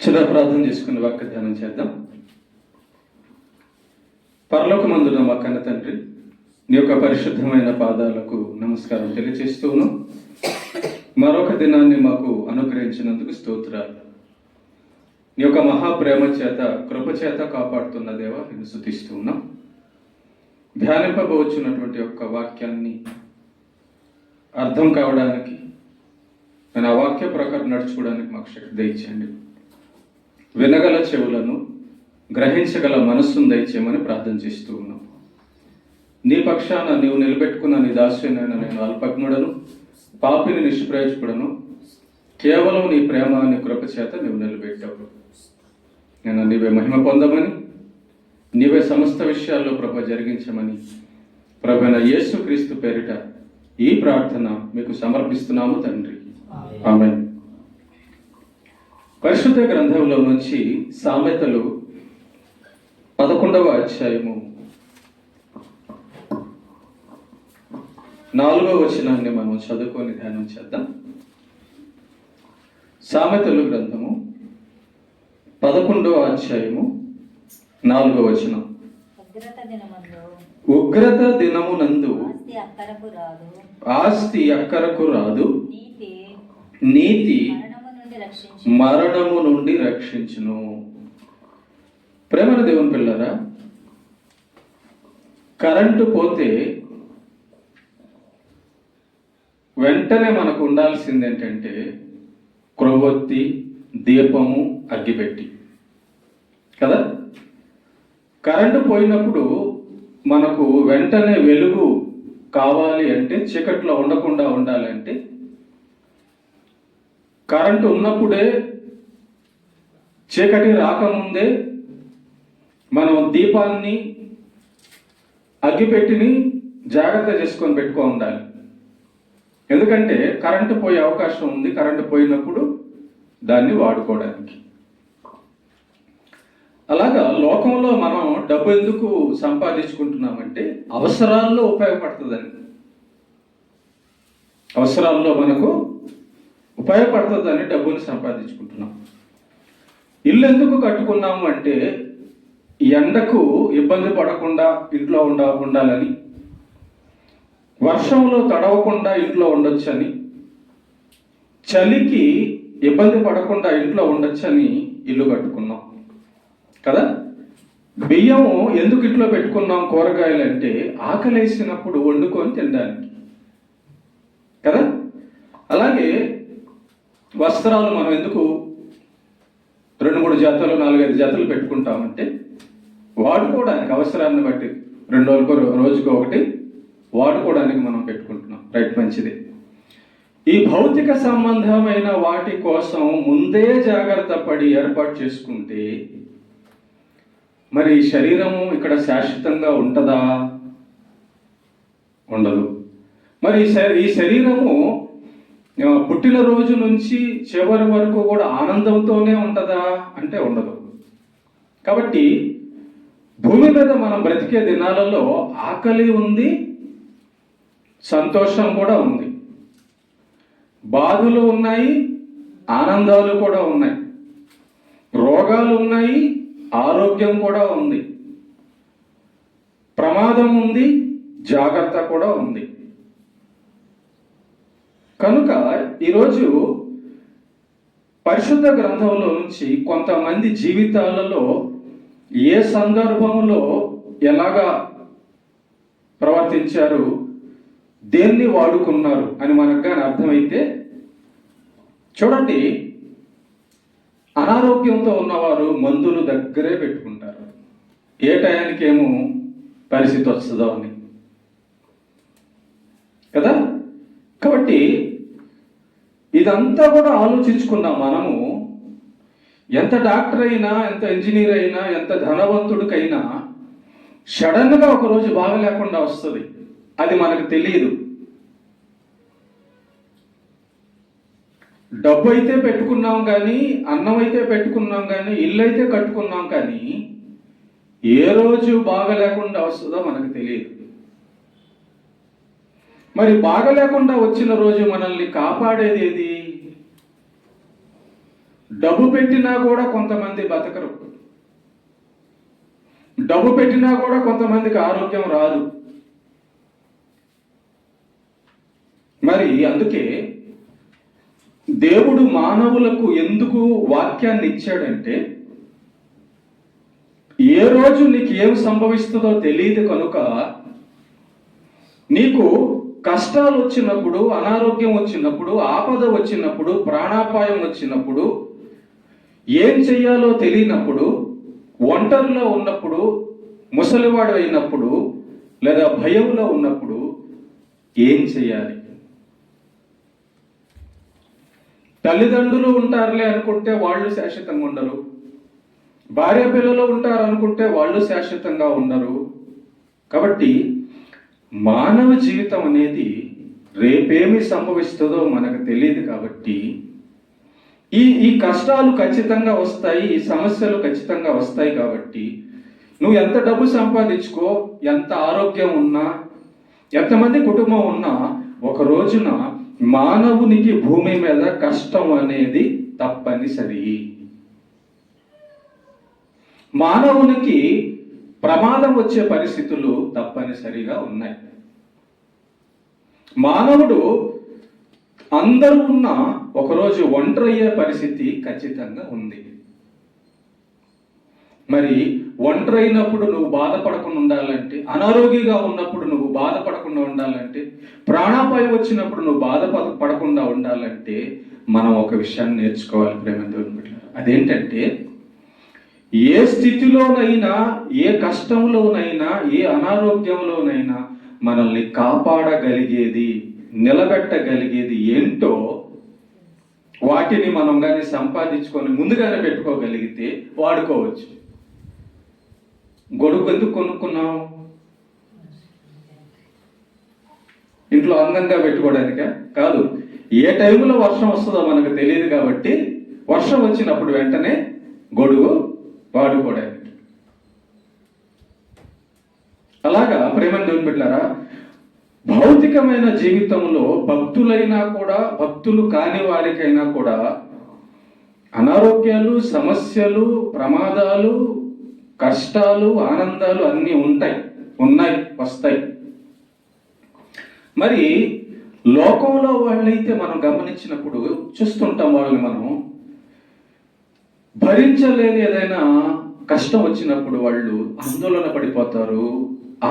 చిన్న ప్రార్థన చేసుకుని వాక్య ధ్యానం చేద్దాం. పరలోకమందున మా కన్న తండ్రి, నీ యొక్క పరిశుద్ధమైన పాదాలకు నమస్కారం తెలియజేస్తూను. మరొక దినాన్ని మాకు అనుగ్రహించినందుకు స్తోత్రాలు. నీ యొక్క మహాప్రేమ చేత, కృప చేత కాపాడుతున్న దేవా, నేను స్తుతిస్తూ ఉన్నాం. ధ్యానింపబోచున్నటువంటి యొక్క వాక్యాన్ని అర్థం కావడానికి, నేను ఆ వాక్య ప్రకారం నడుచుకోవడానికి మాకు శక్తి దయచేయండి. వినగల చెవులను, గ్రహించగల మనస్సును దయచేయమని ప్రార్థన చేస్తూ ఉన్నాం. నీ పక్షాన నీవు నిలబెట్టుకున్న నీ దాసునైన నేను అల్పజ్ఞుడను, పాపిని నిష్ప్రయోజకుడను. కేవలం నీ ప్రేమ, నీ కృప చేత నీవు నిలబెట్టావు. నేను నీవే మహిమ పొందమని, నీవే సమస్త విషయాల్లో ప్రభ జరిగించమని ప్రభువైన యేసుక్రీస్తు పేరిట ఈ ప్రార్థన మీకు సమర్పిస్తున్నాము తండ్రి. ఆమేన్. పరిశుద్ధ గ్రంథంలో నుంచి సామెతలు 11వ అధ్యాయము 4వ వచనాన్ని మనం చదువుకొని ధ్యానం చేద్దాం. సామెతలు గ్రంథము 11వ అధ్యాయము 4వ వచనం. ఉగ్రత దినమునందు ఆస్తి అక్కరకు రాదు, నీతి మరణము నుండి రక్షించును. ప్రేమన దేవుని పిల్లరా, కరెంటు పోతే వెంటనే మనకు ఉండాల్సింది ఏంటంటే క్రొవ్వొత్తి, దీపము, అగ్గిపెట్టి కదా. కరెంటు పోయినప్పుడు మనకు వెంటనే వెలుగు కావాలి అంటే, చీకట్లో ఉండకుండా ఉండాలంటే, కరెంటు ఉన్నప్పుడే, చీకటి రాకముందే మనం దీపాన్ని, అగ్గిపెట్టిని జాగ్రత్త చేసుకొని పెట్టుకో ఉండాలి. ఎందుకంటే కరెంటు పోయే అవకాశం ఉంది. కరెంటు పోయినప్పుడు దాన్ని వాడుకోవడానికి. అలాగా లోకంలో మనం డబ్బు ఎందుకు సంపాదించుకుంటున్నామంటే అవసరాల్లో ఉపయోగపడుతుందని. అవసరాల్లో మనకు ఉపయోగపడుతుందని డబ్బుని సంపాదించుకుంటున్నాం. ఇల్లు ఎందుకు కట్టుకున్నాము అంటే ఎండకు ఇబ్బంది పడకుండా ఇంట్లో ఉండాలని, వర్షంలో తడవకుండా ఇంట్లో ఉండొచ్చని, చలికి ఇబ్బంది పడకుండా ఇంట్లో ఉండొచ్చని ఇల్లు కట్టుకున్నాం కదా. బియ్యం ఎందుకు ఇంట్లో పెట్టుకున్నాం, కూరగాయలు అంటే ఆకలేసినప్పుడు వండుకొని తినడానికి కదా. అలాగే వస్త్రాలు మనం ఎందుకు 2-3 జతలు, 4-5 జతలు పెట్టుకుంటామంటే వాడుకోవడానికి, అవసరాన్ని బట్టి 2 రోజుకు ఒకటి వాడుకోవడానికి మనం పెట్టుకుంటున్నాం. రైట్, మంచిది. ఈ భౌతిక సంబంధమైన వాటి కోసం ముందే జాగ్రత్త పడి ఏర్పాటు చేసుకుంటే మరి శరీరము ఇక్కడ శాశ్వతంగా ఉంటుందా? ఉండదు. మరి ఈ శరీరము పుట్టినరోజు నుంచి చివరి వరకు కూడా ఆనందంతోనే ఉంటుందా అంటే ఉండదు. కాబట్టి భూమి మీద మనం బ్రతికే దినాలలో ఆకలి ఉంది, సంతోషం కూడా ఉంది, బాధలు ఉన్నాయి, ఆనందాలు కూడా ఉన్నాయి, రోగాలు ఉన్నాయి, ఆరోగ్యం కూడా ఉంది, ప్రమాదం ఉంది, జాగ్రత్త కూడా ఉంది. కనుక ఈరోజు పరిశుద్ధ గ్రంథంలో నుంచి కొంతమంది జీవితాలలో ఏ సందర్భంలో ఎలాగా ప్రవర్తించారు, దేన్ని వాడుకున్నారు అని మనకు కానీ అర్థమైతే, చూడండి, అనారోగ్యంతో ఉన్నవారు మందులు దగ్గరే పెట్టుకుంటారు. ఏ టయానికి ఏమో పరిస్థితి వస్తుందో అని కదా. కాబట్టి ఇదంతా కూడా ఆలోచించుకున్నాం మనము. ఎంత డాక్టర్ అయినా, ఎంత ఇంజనీర్ అయినా, ఎంత ధనవంతుడికైనా సడన్గా ఒకరోజు బాగలేకుండా వస్తుంది. అది మనకు తెలియదు. డబ్బు అయితే పెట్టుకున్నాం కానీ, అన్నం అయితే పెట్టుకున్నాం కానీ, ఇల్లు అయితే కట్టుకున్నాం కానీ, ఏ రోజు బాగలేకుండా వస్తుందో మనకు తెలియదు. మరి బాగలేకుండా వచ్చిన రోజు మనల్ని కాపాడేది ఏది? డబ్బు పెట్టినా కూడా కొంతమంది బతకరు. డబ్బు పెట్టినా కూడా కొంతమందికి ఆరోగ్యం రాదు. మరి అందుకే దేవుడు మానవులకు ఎందుకు వాక్యాన్ని ఇచ్చాడంటే, ఏ రోజు నీకు ఏం సంభవిస్తుందో తెలియదు కనుక, నీకు కష్టాలు వచ్చినప్పుడు, అనారోగ్యం వచ్చినప్పుడు, ఆపద వచ్చినప్పుడు, ప్రాణాపాయం వచ్చినప్పుడు, ఏం చెయ్యాలో తెలియనప్పుడు, ఒంటరిలో ఉన్నప్పుడు, ముసలివాడు అయినప్పుడు, లేదా భయంలో ఉన్నప్పుడు ఏం చెయ్యాలి? తల్లిదండ్రులు ఉంటారులే అనుకుంటే వాళ్ళు శాశ్వతంగా ఉండరు. భార్య పిల్లలు ఉంటారు అనుకుంటే వాళ్ళు శాశ్వతంగా ఉండరు. కాబట్టి మానవ జీవితం అనేది రేపేమి సంభవిస్తుందో మనకు తెలియదు. కాబట్టి ఈ కష్టాలు ఖచ్చితంగా వస్తాయి, ఈ సమస్యలు ఖచ్చితంగా వస్తాయి. కాబట్టి నువ్వు ఎంత డబ్బు సంపాదించుకో, ఎంత ఆరోగ్యం ఉన్నా, ఎంతమంది కుటుంబం ఉన్నా, ఒక రోజున మానవునికి భూమి మీద కష్టం అనేది తప్పనిసరి. మానవునికి ప్రమాదం వచ్చే పరిస్థితులు తప్పనిసరిగా ఉన్నాయి. మానవుడు అందరూ ఉన్న ఒకరోజు ఒంటరి అయ్యే పరిస్థితి ఖచ్చితంగా ఉంది. మరి ఒంటరి అయినప్పుడు నువ్వు బాధపడకుండా ఉండాలంటే, అనారోగ్యంగా ఉన్నప్పుడు నువ్వు బాధపడకుండా ఉండాలంటే, ప్రాణాపాయం వచ్చినప్పుడు నువ్వు బాధపడకుండా ఉండాలంటే మనం ఒక విషయాన్ని నేర్చుకోవాలి ప్రేమ. అదేంటంటే, ఏ స్థితిలోనైనా, ఏ కష్టంలోనైనా, ఏ అనారోగ్యంలోనైనా మనల్ని కాపాడగలిగేది, నిలబెట్టగలిగేది ఏంటో వాటిని మనం కానీ సంపాదించుకొని ముందుగానే పెట్టుకోగలిగితే వాడుకోవచ్చు. గొడుగు ఎందుకు కొనుక్కున్నాం? ఇంట్లో అందంగా పెట్టుకోవడానిక కాదు. ఏ టైంలో వర్షం వస్తుందో మనకు తెలియదు కాబట్టి వర్షం వచ్చినప్పుడు వెంటనే గొడుగు వాడుకోవడానికి. అలాగా ప్రేమను దేవుని బిడ్డలారా, భౌతికమైన జీవితంలో భక్తులైనా కూడా, భక్తులు కాని వారికైనా కూడా అనారోగ్యాలు, సమస్యలు, ప్రమాదాలు, కష్టాలు, ఆనందాలు అన్నీ ఉన్నాయి, వస్తాయి. మరి లోకంలో వాళ్ళైతే మనం గమనించినప్పుడు చూస్తుంటాం, వాళ్ళని మనం భరించలేని ఏదైనా కష్టం వచ్చినప్పుడు వాళ్ళు ఆందోళన పడిపోతారు,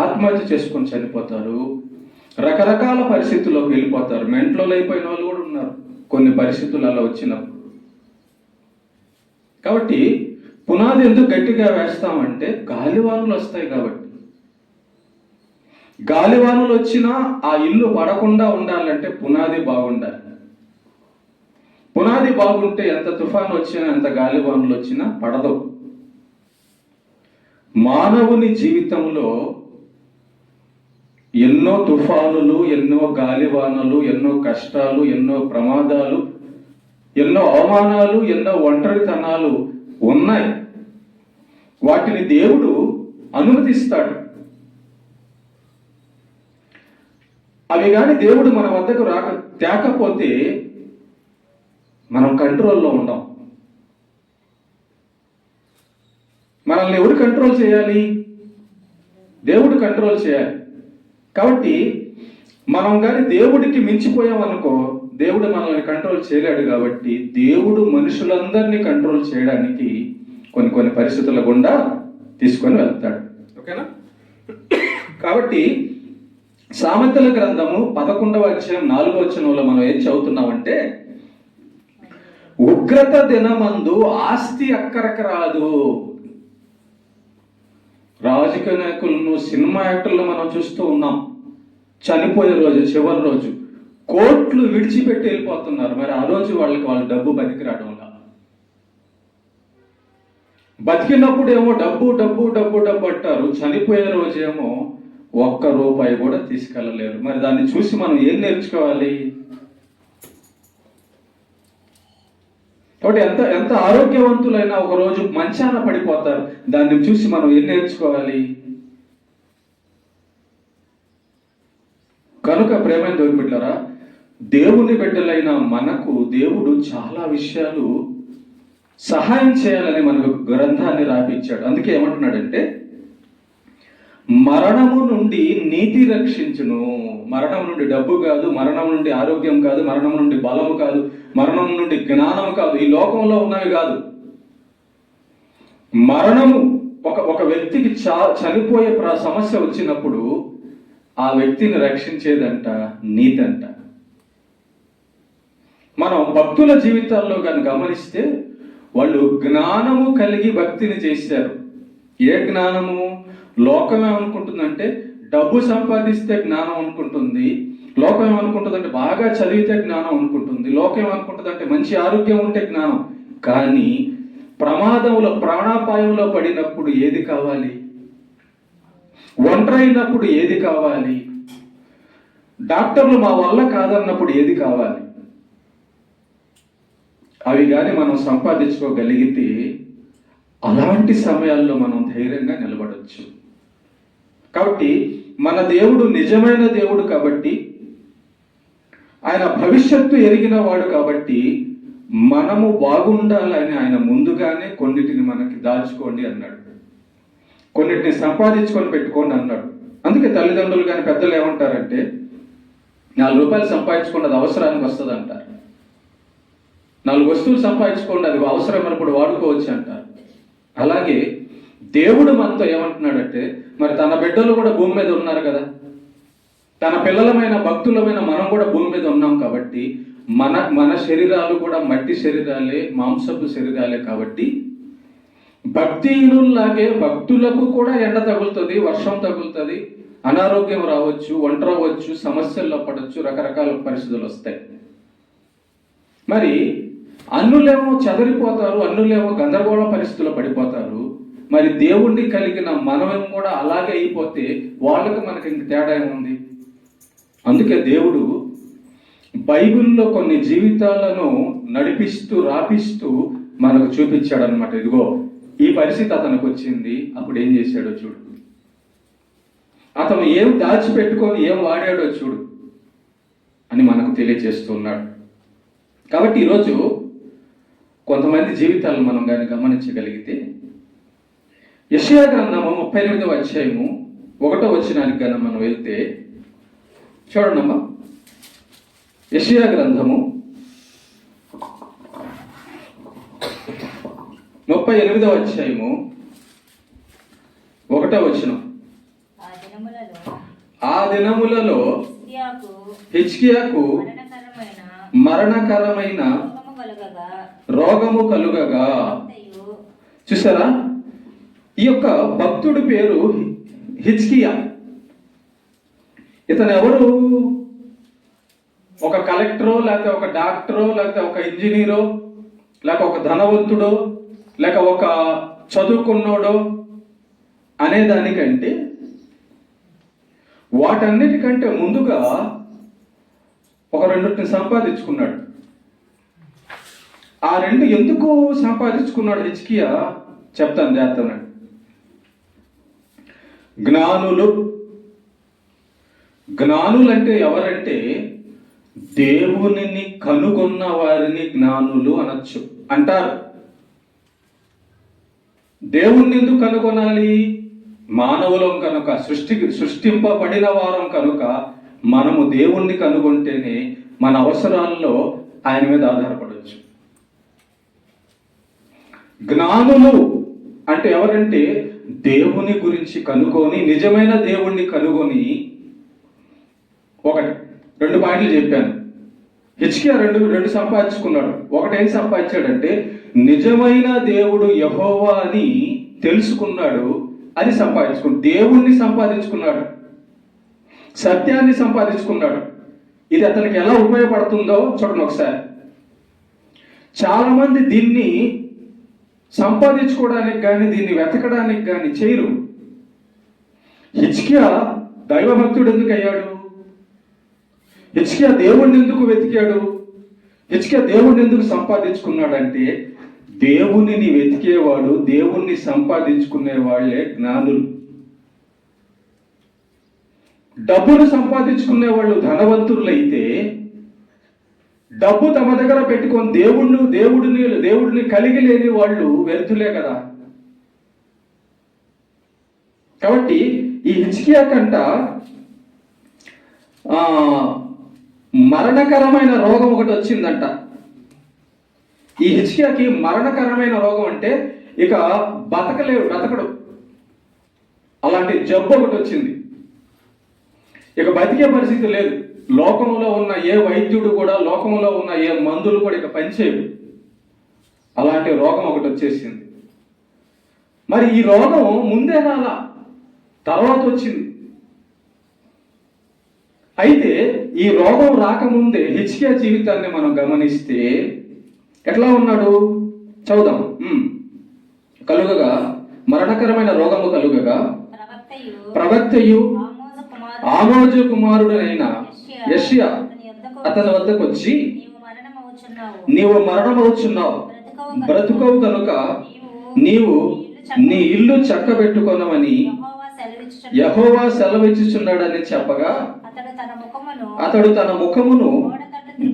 ఆత్మహత్య చేసుకొని చనిపోతారు, రకరకాల పరిస్థితుల్లోకి వెళ్ళిపోతారు. మెంట్లో అయిపోయిన వాళ్ళు కూడా ఉన్నారు కొన్ని పరిస్థితులు అలా వచ్చినప్పుడు. కాబట్టి పునాది ఎందుకు గట్టిగా వేస్తామంటే గాలివానులు వస్తాయి కాబట్టి. గాలివానులు వచ్చినా ఆ ఇల్లు పడకుండా ఉండాలంటే పునాది బాగుండాలి. పునాది బాగుంటే ఎంత తుఫాను వచ్చినా, ఎంత గాలివానులు వచ్చినా పడదు. మానవుని జీవితంలో ఎన్నో తుఫానులు, ఎన్నో గాలివానలు, ఎన్నో కష్టాలు, ఎన్నో ప్రమాదాలు, ఎన్నో అవమానాలు, ఎన్నో ఒంటరితనాలు ఉన్నాయి. వాటిని దేవుడు అనుమతిస్తాడు. అవి కానీ దేవుడు మన వద్దకు తేకపోతే మనం కంట్రోల్లో ఉండం. మనల్ని ఎవరు కంట్రోల్ చేయాలి? దేవుడు కంట్రోల్ చేయాలి. కాబట్టి మనం కానీ దేవుడికి మించిపోయామనుకో, దేవుడు మనల్ని కంట్రోల్ చేయలేడు. కాబట్టి దేవుడు మనుషులందరినీ కంట్రోల్ చేయడానికి కొన్ని పరిస్థితుల గుండా తీసుకొని వెళ్తాడు. ఓకేనా? కాబట్టి సామెతల గ్రంథము 11వ అధ్యాయం 4వ వచనంలో మనం ఏం చదువుతున్నామంటే, ఉగ్రత దినమందు ఆస్తి అక్కరకు రాదు. రాజకీయ నాయకులను, సినిమా యాక్టర్లను మనం చూస్తూ ఉన్నాం. చనిపోయే రోజు, చివరి రోజు కోట్లు విడిచిపెట్టి వెళ్ళిపోతున్నారు. మరి ఆ రోజు వాళ్ళ డబ్బు బతికి రావడంలా. బతికినప్పుడు ఏమో డబ్బు డబ్బు డబ్బు డబ్బు అంటారు, చనిపోయే రోజేమో ఒక్క రూపాయి కూడా తీసుకెళ్ళలేరు. మరి దాన్ని చూసి మనం ఏం నేర్చుకోవాలి? కాబట్టి ఎంత ఆరోగ్యవంతులైనా ఒక రోజు మంచాన పడిపోతారు. దాన్ని చూసి మనం ఏం నేర్చుకోవాలి? కనుక ప్రేమైన దేవుని బిడ్డలారా, దేవుని బిడ్డలైన మనకు దేవుడు చాలా విషయాలు సహాయం చేయాలని మనకు గ్రంథాన్ని రాపిచ్చాడు. అందుకే ఏమంటున్నాడంటే, మరణము నుండి నీతి రక్షించును. మరణం నుండి డబ్బు కాదు, మరణం నుండి ఆరోగ్యం కాదు, మరణం నుండి బలము కాదు, మరణం నుండి జ్ఞానం కాదు, ఈ లోకంలో ఉన్నవి కాదు. మరణము ఒక వ్యక్తికి చనిపోయే సమస్య వచ్చినప్పుడు ఆ వ్యక్తిని రక్షించేదంట నీతి అంట. మనం భక్తుల జీవితాల్లో కానీ గమనిస్తే వాళ్ళు జ్ఞానము కలిగి భక్తిని చేశారు. ఏ జ్ఞానము? లోకం ఏమనుకుంటుందంటే డబ్బు సంపాదిస్తే జ్ఞానం అనుకుంటుంది, లోకం ఏమనుకుంటుందంటే బాగా చదివితే జ్ఞానం అనుకుంటుంది, లోకం ఏమనుకుంటుందంటే మంచి ఆరోగ్యం ఉంటే జ్ఞానం. కానీ ప్రమాదంలో ప్రాణాపాయంలో పడినప్పుడు ఏది కావాలి? ఒంటరైనప్పుడు ఏది కావాలి? డాక్టర్లు మా వల్ల కాదన్నప్పుడు ఏది కావాలి? అవి కానీ మనం సంపాదించుకోగలిగితే అలాంటి సమయాల్లో మనం ధైర్యంగా నిలబడవచ్చు. కాబట్టి మన దేవుడు నిజమైన దేవుడు కాబట్టి, ఆయన భవిష్యత్తు ఎరిగిన వాడు కాబట్టి, మనము బాగుండాలని ఆయన ముందుగానే కొన్నిటిని మనకి దాచుకోండి అన్నాడు, కొన్నిటిని సంపాదించుకొని పెట్టుకోండి అన్నాడు. అందుకే తల్లిదండ్రులు కానీ పెద్దలు ఏమంటారంటే, 4 రూపాయలు సంపాదించుకోండి, అది అవసరానికి వస్తుంది అంటారు. 4 వస్తువులు సంపాదించుకోండి, అది అవసరమైనప్పుడు వాడుకోవచ్చు అంటారు. అలాగే దేవుడు మనతో ఏమంటున్నాడంటే, మరి తన బిడ్డలు కూడా భూమి మీద ఉన్నారు కదా, తన పిల్లలమైన భక్తులమైన మనం కూడా భూమి మీద ఉన్నాం కాబట్టి, మన శరీరాలు కూడా మట్టి శరీరాలే, మాంసపు శరీరాలే కాబట్టి, భక్తిహీనుల్లాగే భక్తులకు కూడా ఎండ తగులుతుంది, వర్షం తగులుతుంది, అనారోగ్యం రావచ్చు, ఒంటరవచ్చు, సమస్యల్లో పడవచ్చు, రకరకాల పరిస్థితులు వస్తాయి. మరి అన్నులేమో చెదరిపోతారు, అన్నులేమో గందరగోళ పరిస్థితుల్లో పడిపోతారు. మరి దేవుణ్ణి కలిగిన మనమేమో కూడా అలాగే అయిపోతే వాళ్ళకి మనకి ఇంక తేడా ఏముంది? అందుకే దేవుడు బైబిల్లో కొన్ని జీవితాలను నడిపిస్తూ రాపిస్తూ మనకు చూపించాడు అనమాట. ఇదిగో ఈ పరిస్థితి అతనికి వచ్చింది, అప్పుడు ఏం చేశాడో చూడు, అతను ఏం దాచిపెట్టుకొని ఏం వాడాడో చూడు అని మనకు తెలియజేస్తున్నాడు. కాబట్టి ఈరోజు కొంతమంది జీవితాలను మనం కానీ గమనించగలిగితే, యెషయా గ్రంథము 38వ అధ్యాయము 1వ వచనానికి కానీ మనం వెళ్తే చూడండమ్మా. యెషయా గ్రంథము 38వ అధ్యాయము 1వ వచనం. ఆ దినములలో హిజ్కియాకు మరణకరమైన రోగము కలుగగా. చూసారా, ఈ యొక్క భక్తుడి పేరు హిజ్కియా. ఇతను ఎవరు? ఒక కలెక్టరో, లేకపోతే ఒక డాక్టరో, లేకపోతే ఒక ఇంజనీరో, లేక ఒక ధనవంతుడో, లేక ఒక చదువుకున్నోడో అనేదానికంటే, వాటన్నిటికంటే ముందుగా ఒక 2 సంపాదించుకున్నాడు. ఆ 2 ఎందుకు సంపాదించుకున్నాడు హిజ్కియా చెప్తాను, చేస్తాను. జ్ఞానులు అంటే ఎవరంటే దేవునిని కనుగొన్న వారిని జ్ఞానులు అనొచ్చు అంటారు. దేవుణ్ణి ఎందుకు కనుగొనాలి? మానవులం కనుక, సృష్టింపబడిన వారం కనుక మనము దేవుణ్ణి కనుగొంటేనే మన అవసరాల్లో ఆయన మీద ఆధారపడవచ్చు. జ్ఞానులు అంటే ఎవరంటే దేవుని గురించి కనుగొని, నిజమైన దేవుణ్ణి కనుగొని, 2 పాయింట్లు చెప్పాను. హిజ్కియా 2 సంపాదించుకున్నాడు. ఒకటి ఏం సంపాదించాడంటే నిజమైన దేవుడు యెహోవా అని తెలుసుకున్నాడు, అది సంపాదించుకున్నాడు. దేవుణ్ణి సంపాదించుకున్నాడు, సత్యాన్ని సంపాదించుకున్నాడు. ఇది అతనికి ఎలా ఉపయోగపడుతుందో చూడండి ఒకసారి. చాలా మంది దీన్ని సంపాదించుకోవడానికి కానీ, దీన్ని వెతకడానికి కానీ చేయరు. హిజ్కియా దైవభక్తుడు ఎందుకు అయ్యాడు? హిజ్కియా దేవుణ్ణి ఎందుకు వెతికాడు? హిజ్కియా దేవుణ్ణి ఎందుకు సంపాదించుకున్నాడంటే, దేవునిని వెతికేవాడు, దేవుణ్ణి సంపాదించుకునే వాళ్ళే జ్ఞానులు. డబ్బును సంపాదించుకునే వాళ్ళు ధనవంతులైతే, డబ్బు తమ దగ్గర పెట్టుకొని దేవుడిని కలిగి లేని వాళ్ళు వ్యర్థులే కదా. కాబట్టి ఈ హిజ్కియా కంట మరణకరమైన రోగం ఒకటి వచ్చిందంట. ఈ హిజ్కియాకి మరణకరమైన రోగం అంటే ఇక బతకడు. అలాంటి జబ్బు ఒకటి వచ్చింది. ఇక బతికే పరిస్థితి లేదు. లోకంలో ఉన్న ఏ వైద్యుడు కూడా, లోకంలో ఉన్న ఏ మందులు కూడా ఇక పనిచేయవు. అలాంటి రోగం ఒకటి వచ్చేసింది. మరి ఈ రోగం ముందే రాలా, తర్వాత వచ్చింది. అయితే ఈ రోగం రాకముందే హిజ్కియా జీవితాన్ని మనం గమనిస్తే ఎట్లా ఉన్నాడు చదువుదాం. కలుగగా మరణకరమైన రోగము కలుగగా ప్రవక్తయు ఆమోజు కుమారుడైన యెషయా అతని వద్దకు వచ్చి, నీవు మరణమవుచున్నావు, బ్రతుకవు కనుక నీవు నీ ఇల్లు చక్కబెట్టుకొనమని యెహోవా సెలవిచ్చుచున్నాడని చెప్పగా, అతడు తన ముఖమును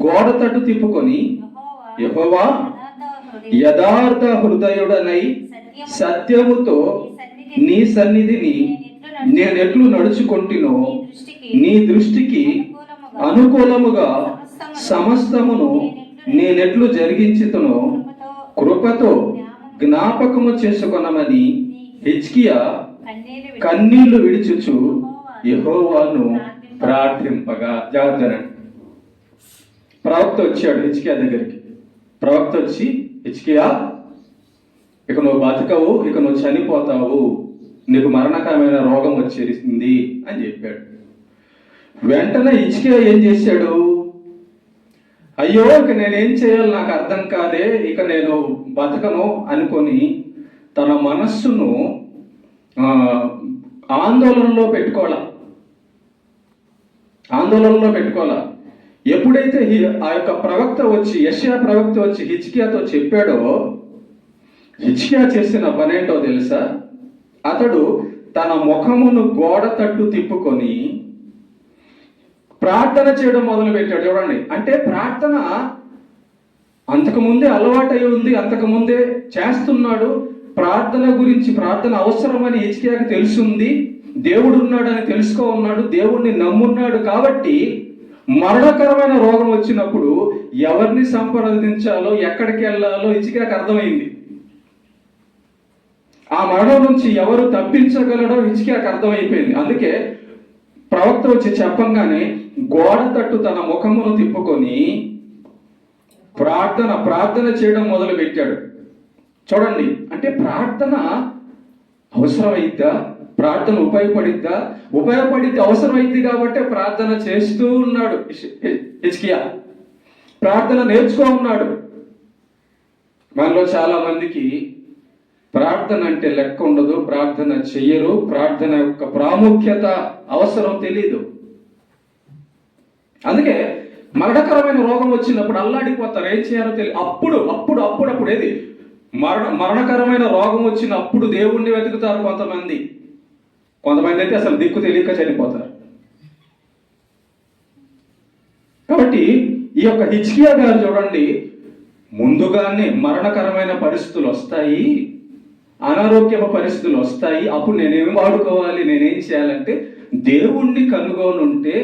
గోడ తట్టు తిప్పుకొని, యెహోవా యథార్థ హృదయుడనై సత్యముతో నీ సన్నిధిని నేనెట్లు నడుచుకొంటినో, నీ దృష్టికి అనుకూలముగా సమస్తమును నేనెట్లు జరిగించుతునో కృపతో జ్ఞాపకము చేసుకొనమని హిజ్కియా కన్నీళ్లు విడిచుచు యెహోవాను ప్రార్థింపగా. జాగ్రత్త. ప్రవక్త వచ్చాడు హిజ్కియా దగ్గరికి. ప్రవక్త వచ్చి, హిజ్కియా, ఇక నువ్వు బతకవు, ఇక నువ్వు చనిపోతావు, నీకు మరణకరమైన రోగం వచ్చేసింది అని చెప్పాడు. వెంటనే హిజ్కియా ఏం చేశాడు? అయ్యో, ఇక నేనేం చేయాలి, నాకు అర్థం కాదే, ఇక నేను బతకను అనుకొని తన మనస్సును ఆందోళనలో పెట్టుకోవాలా. ఎప్పుడైతే ఆ యొక్క ప్రవక్త వచ్చి, యెషయా ప్రవక్త వచ్చి హిజ్కియాతో చెప్పాడో, హిజ్కియా చేసిన పనేంటో తెలుసా? అతడు తన ముఖమును గోడ తట్టు తిప్పుకొని ప్రార్థన చేయడం మొదలు పెట్టాడు. చూడండి, అంటే ప్రార్థన అంతకుముందే అలవాటై ఉంది, అంతకుముందే చేస్తున్నాడు. ప్రార్థన గురించి, ప్రార్థన అవసరమని హిజ్కియాకి తెలుసుంది. దేవుడు ఉన్నాడని తెలుసుకో ఉన్నాడు, దేవుణ్ణి నమ్మున్నాడు. కాబట్టి మరణకరమైన రోగం వచ్చినప్పుడు ఎవరిని సంప్రదించాలో, ఎక్కడికి వెళ్ళాలో హిజ్కియాకి అర్థమైంది. ఆ మరణం నుంచి ఎవరు తప్పించగలడో హిజ్కియాకి అర్థమైపోయింది. అందుకే ప్రవక్త వచ్చి చెప్పంగానే గోడ తట్టు తన ముఖమును తిప్పుకొని ప్రార్థన చేయడం మొదలు పెట్టాడు. చూడండి, అంటే ప్రార్థన అవసరమైద్దా? ప్రార్థన ఉపయోగపడిద్ది, అవసరమైంది కాబట్టి ప్రార్థన చేస్తూ ఉన్నాడు హిజ్కియా. ప్రార్థన నేర్చుకో ఉన్నాడు. మనలో చాలా మందికి ప్రార్థన అంటే లెక్క ఉండదు, ప్రార్థన చెయ్యరు, ప్రార్థన యొక్క ప్రాముఖ్యత అవసరం తెలీదు. అందుకే మరణకరమైన రోగం వచ్చినప్పుడు అల్లాడిపోతారు, ఏం చేయాలో తెలియదు. అప్పుడు ఏది మరణకరమైన రోగం వచ్చినప్పుడు దేవుణ్ణి వెతుకుతారు కొంతమంది అయితే అసలు దిక్కు తెలియక చనిపోతారు. కాబట్టి ఈ యొక్క హిజ్కియా గారు చూడండి, ముందుగానే మరణకరమైన పరిస్థితులు వస్తాయి, అనారోగ్య పరిస్థితులు వస్తాయి. అప్పుడు నేనేం వాడుకోవాలి, నేనేం చేయాలంటే దేవుణ్ణి కనుగొనుంటే,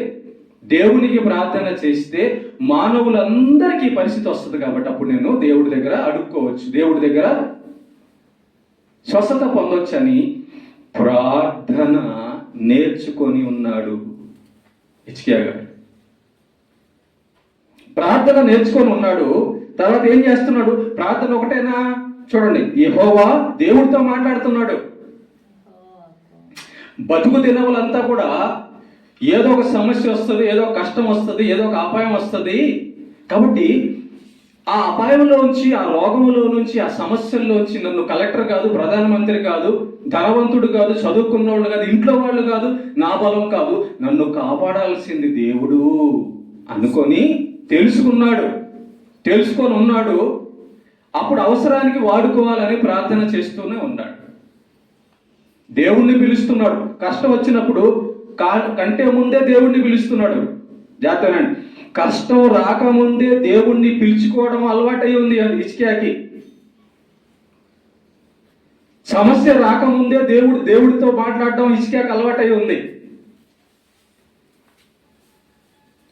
దేవునికి ప్రార్థన చేస్తే మానవులందరికీ పరిస్థితి వస్తుంది. కాబట్టి అప్పుడు నేను దేవుడి దగ్గర అడుక్కోవచ్చు, దేవుడి దగ్గర స్వస్థత పొందొచ్చని ప్రార్థన నేర్చుకొని ఉన్నాడు హిజ్కియా గారు. ప్రార్థన నేర్చుకొని ఉన్నాడు. తర్వాత ఏం చేస్తున్నాడు? ప్రార్థన ఒకటేనా? చూడండి, యెహోవా దేవుడితో మాట్లాడుతున్నాడు. బతుకు దినములంతా కూడా ఏదో ఒక సమస్య వస్తుంది, ఏదో ఒక కష్టం వస్తుంది, ఏదో ఒక అపాయం వస్తుంది. కాబట్టి ఆ అపాయంలో నుంచి, ఆ రోగంలో నుంచి, ఆ సమస్యల్లోంచి నన్ను కలెక్టర్ కాదు, ప్రధానమంత్రి కాదు, ధనవంతుడు కాదు, చదువుకున్నవాళ్ళు కాదు, ఇంట్లో వాళ్ళు కాదు, నా బలం కాదు, నన్ను కాపాడాల్సింది దేవుడు అనుకొని తెలుసుకొని ఉన్నాడు. అప్పుడు అవసరానికి వాడుకోవాలని ప్రార్థన చేస్తూనే ఉన్నాడు. దేవుణ్ణి పిలుస్తున్నాడు. కష్టం వచ్చినప్పుడు కంటే ముందే దేవుణ్ణి పిలుస్తున్నాడు. జాతనండి. కష్టం రాకముందే దేవుణ్ణి పిలుచుకోవడం అలవాటై ఉంది అది హిజ్కియాకి. సమస్య రాకముందే దేవుడితో మాట్లాడడం హిజ్కియాకి అలవాటై ఉంది.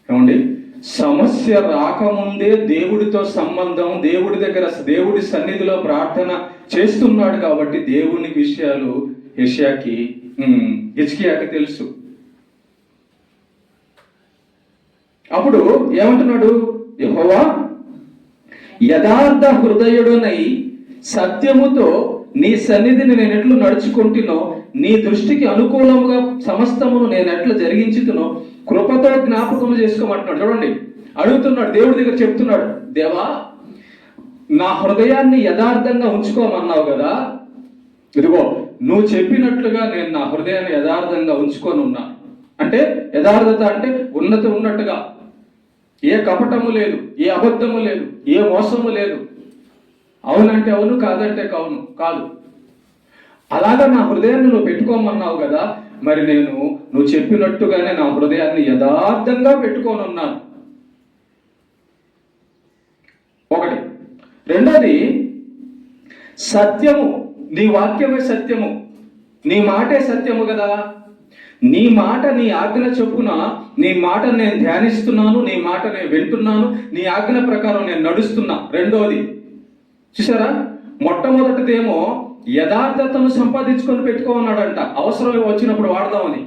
ఏమండి, సమస్య రాకముందే దేవుడితో సంబంధం, దేవుడి దగ్గర దేవుడి సన్నిధిలో ప్రార్థన చేస్తున్నాడు కాబట్టి దేవుని విషయాలు హిజ్కియాకి తెలుసు. అప్పుడు ఏమంటున్నాడు, యెహోవా యథార్థ హృదయుడునై సత్యముతో నీ సన్నిధిని నేను ఎట్లు నడుచుకుంటునో, నీ దృష్టికి అనుకూలంగా సమస్తమును నేను ఎట్లా జరిగించుతునో కృపతో జ్ఞాపకము చేసుకోమంటున్నాడు. చూడండి, అడుగుతున్నాడు, దేవుడి దగ్గర చెప్తున్నాడు, దేవా నా హృదయాన్ని యథార్థంగా ఉంచుకోమన్నావు కదా, ఇదిగో నువ్వు చెప్పినట్లుగా నేను నా హృదయాన్ని యథార్థంగా ఉంచుకొని ఉన్నా. అంటే యథార్థత అంటే ఉన్నతి ఉన్నట్టుగా, ఏ కపటము లేదు, ఏ అబద్ధము లేదు, ఏ మోసము లేదు, అవునంటే అవును, కాదంటే కాదు. అలాగా నా హృదయాన్ని నువ్వు పెట్టుకోమన్నావు కదా, మరి నువ్వు చెప్పినట్టుగానే నా హృదయాన్ని యథార్థంగా పెట్టుకొని ఉన్నాను. ఒకటి. రెండోది, సత్యము, నీ వాక్యమే సత్యము, నీ మాటే సత్యము కదా. నీ మాట, నీ ఆజ్ఞ చొప్పున నీ మాట నేను ధ్యానిస్తున్నాను, నీ మాట నేను వింటున్నాను, నీ ఆజ్ఞ ప్రకారం నేను నడుస్తున్నా. రెండోది చూసారా, మొట్టమొదటిదేమో యథార్థతను సంపాదించుకొని పెట్టుకోమన్నాడంట, అవసరం వచ్చినప్పుడు వాడదామని.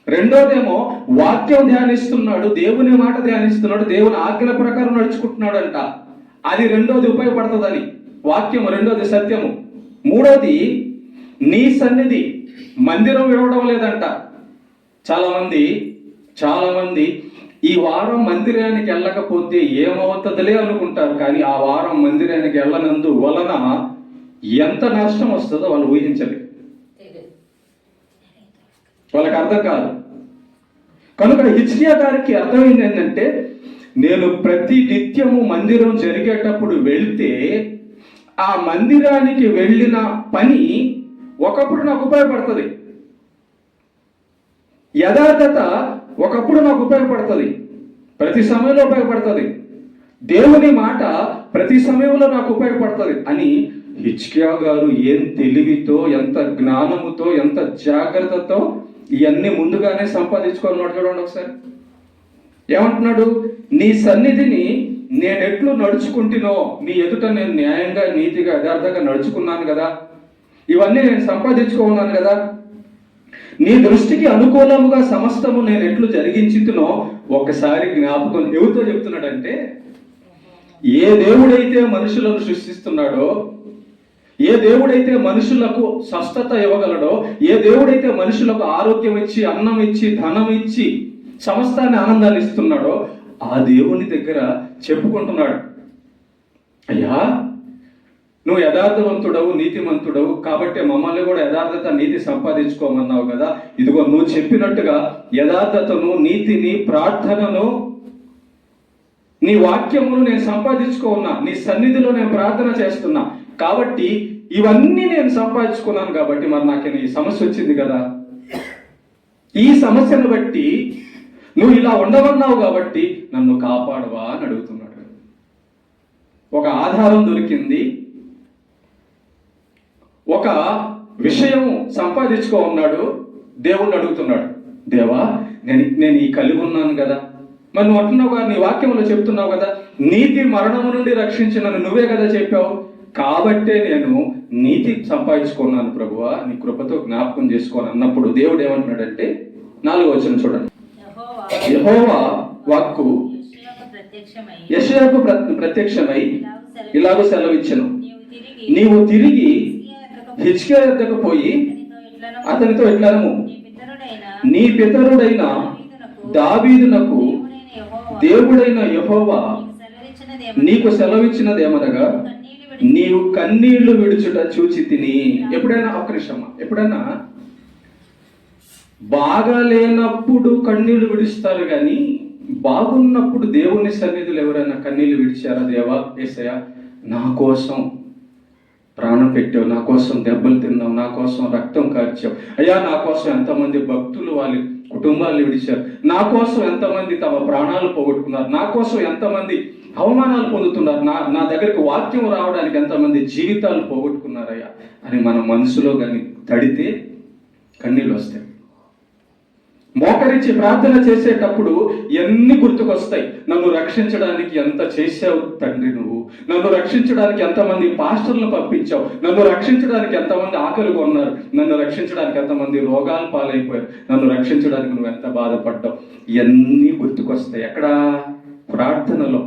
రెండోదేమో వాక్యం ధ్యానిస్తున్నాడు, దేవుని మాట ధ్యానిస్తున్నాడు, దేవుని ఆజ్ఞ ప్రకారం నడుచుకుంటున్నాడంట. అది రెండోది ఉపయోగపడుతుందని వాక్యము, రెండోది సత్యము. మూడోది నీ సన్నిధి, మందిరం విడవడం లేదంట. చాలా మంది ఈ వారం మందిరానికి వెళ్ళకపోతే ఏమవుతుందిలే అనుకుంటారు, కానీ ఆ వారం మందిరానికి వెళ్ళనందు వలన ఎంత నష్టం వస్తుందో వాళ్ళు ఊహించలేదు, వాళ్ళకి అర్థం కాదు. కనుక హిజ్కియా గారికి అర్థమైంది ఏంటంటే, నేను ప్రతి నిత్యము మందిరం జరిగేటప్పుడు వెళ్తే ఆ మందిరానికి వెళ్ళిన పని ఒకప్పుడు నాకు ఉపయోగపడుతుంది, యథార్థత ఒకప్పుడు నాకు ఉపయోగపడుతుంది, ప్రతి సమయంలో ఉపయోగపడుతుంది, దేవుని మాట ప్రతి సమయంలో నాకు ఉపయోగపడుతుంది అని హిజ్కియా గారు ఏం తెలివితో, ఎంత జ్ఞానముతో, ఎంత జాగ్రత్తతో ఇవన్నీ ముందుగానే సంపాదించుకోవాలన్నాడు. చూడండి ఒకసారి ఏమంటున్నాడు, నీ సన్నిధిని నేను ఎట్లు నడుచుకుంటునో, నీ ఎదుట నేను న్యాయంగా, నీతిగా, యథార్థంగా నడుచుకున్నాను కదా, ఇవన్నీ నేను సంపాదించుకున్నాను కదా, నీ దృష్టికి అనుకూలముగా సమస్తము నేను ఎట్లు జరిగించుతునో ఒకసారి జ్ఞాపకం. ఎవరితో చెప్తున్నాడంటే, ఏ దేవుడైతే మనుషులను సృష్టిస్తున్నాడో, ఏ దేవుడైతే మనుషులకు స్వస్థత ఇవ్వగలడో, ఏ దేవుడైతే మనుషులకు ఆరోగ్యం ఇచ్చి, అన్నం ఇచ్చి, ధనం ఇచ్చి, సమస్తాన్ని ఆనందాన్ని ఇస్తున్నాడో ఆ దేవుని దగ్గర చెప్పుకుంటున్నాడు, అయ్యా నువ్వు యథార్థవంతుడవు, నీతిమంతుడవు, కాబట్టి మమ్మల్ని కూడా యథార్థత, నీతి సంపాదించుకోమన్నావు కదా, ఇదిగో నువ్వు చెప్పినట్టుగా యథార్థతను, నీతిని, ప్రార్థనను, నీ వాక్యమును నేను సంపాదించుకున్నా, నీ సన్నిధిలో నేను ప్రార్థన చేస్తున్నా, కాబట్టి ఇవన్నీ నేను సంపాదించుకున్నాను కాబట్టి మరి నాకు ఈ సమస్య వచ్చింది కదా, ఈ సమస్యను బట్టి నువ్వు ఇలా ఉండవన్నావు కాబట్టి నన్ను కాపాడవా అని అడుగుతున్నాడు. ఒక ఆధారం దొరికింది, ఒక విషయం సంపాదించుకో ఉన్నాడు, దేవుణ్ణి అడుగుతున్నాడు, దేవా నేను ఈ కలిగి ఉన్నాను కదా, మరి నువ్వు అంటున్నావు కదా, నీ వాక్యంలో చెప్తున్నావు కదా, నీతి మరణము నుండి రక్షించినను నువ్వే కదా చెప్పావు, కాబట్టే నేను నీతి సంపాదించుకున్నాను ప్రభువా, నీ కృపతో జ్ఞాపకం చేసుకోని అన్నప్పుడు దేవుడు ఏమంటున్నాడంటే, 4వ వచనం చూడండి, యెహోవా వాక్కు యెషయాకు ప్రత్యక్షమై ఇలాగూ సెలవిచ్చెను, నీవు తిరిగి హిజ్కియా యొద్దకు పోయి అతనితో ఇట్లనము, నీ పితరుడైన దావీదునకు దేవుడైన యెహోవా నీకు సెలవిచ్చినదేమనగా, నీవు కన్నీళ్లు విడుచుట చూచి తిని. ఎప్పుడైనా బాగా లేనప్పుడు కన్నీళ్లు విడుస్తారు కానీ బాగున్నప్పుడు దేవుని సన్నిధిలో ఎవరైనా కన్నీళ్లు విడిచారా? దేవా యేసయ్యా నా కోసం ప్రాణం పెట్టావు, నా కోసం దెబ్బలు తిన్నావు, నా కోసం రక్తం కార్చావు, అయ్యా నా కోసం ఎంతమంది భక్తులు వాళ్ళు కుటుంబాలు విడిచారు. నా కోసం ఎంతమంది తమ ప్రాణాలు పోగొట్టుకున్నారు, నా కోసం ఎంతమంది అవమానాలు పొందుతున్నారు, నా దగ్గరికి వాక్యం రావడానికి ఎంతమంది జీవితాలు పోగొట్టుకున్నారయ్యా అని మన మనసులో కానీ తడితే కన్నీళ్ళు వస్తాయి. మోకరించి ప్రార్థన చేసేటప్పుడు ఎన్ని గుర్తుకొస్తాయి. నన్ను రక్షించడానికి ఎంత చేశావు తండ్రి, నువ్వు నన్ను రక్షించడానికి ఎంతమంది పాస్టర్లను పంపించావు, నన్ను రక్షించడానికి ఎంతమంది ఆకలిగా ఉన్నారు, నన్ను రక్షించడానికి ఎంతమంది రోగాలు పాలైపోయారు, నన్ను రక్షించడానికి నువ్వు ఎంత బాధపడ్డావు, ఇవన్నీ గుర్తుకొస్తాయి. ఎక్కడ? ప్రార్థనలో.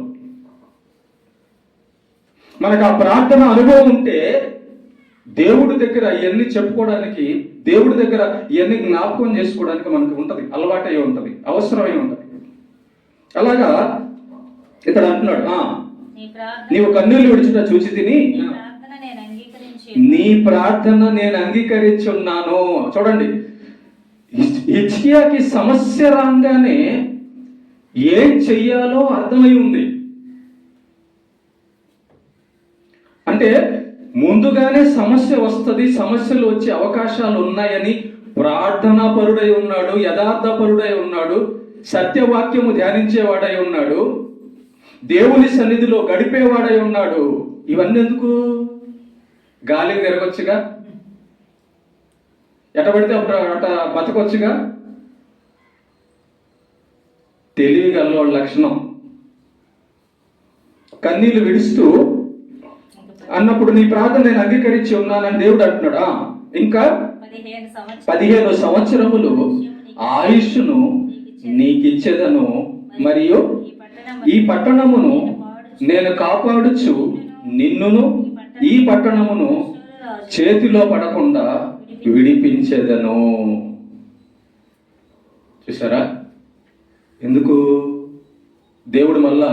మనకు ఆ ప్రార్థన అనుభవం ఉంటే దేవుడి దగ్గర ఇవన్నీ చెప్పుకోవడానికి, దేవుడి దగ్గర ఇవన్నీ జ్ఞాపకం చేసుకోవడానికి మనకు ఉంటుంది, అలవాటై ఉంటుంది, అవసరమై ఉంటుంది. అలాగా ఇక్కడ అంటున్నాడు, నీవు కన్నీళ్లు విడిచుట చూచి తిని నీ ప్రార్థన నేను అంగీకరించి ఉన్నాను. చూడండి, హిజ్కియాకి సమస్య రాగానే ఏం చెయ్యాలో అర్థమై ఉంది. అంటే ముందుగానే సమస్య వస్తుంది, సమస్యలు వచ్చే అవకాశాలు ఉన్నాయని ప్రార్థనా పరుడై ఉన్నాడు, యథార్థ పరుడై ఉన్నాడు, సత్యవాక్యము ధ్యానించేవాడై ఉన్నాడు, దేవుని సన్నిధిలో గడిపేవాడై ఉన్నాడు. ఇవన్నీ ఎందుకు? గాలికి తిరగొచ్చుగా, ఎటబడితే అట బతకొచ్చుగా. తెలివి గల లక్షణం. కన్నీళ్లు విడుస్తూ అన్నప్పుడు నీ ప్రార్థన నేను అంగీకరించి ఉన్నానని దేవుడు అంటున్నాడా. ఇంకా 15 సంవత్సరములు ఆయుష్ను నీకిచ్చేదను, మరియు ఈ పట్టణమును నేను కాపాడుచు నిన్నును ఈ పట్టణమును చేతిలో పడకుండా విడిపించేదను. చూసారా? ఎందుకు దేవుడు మళ్ళా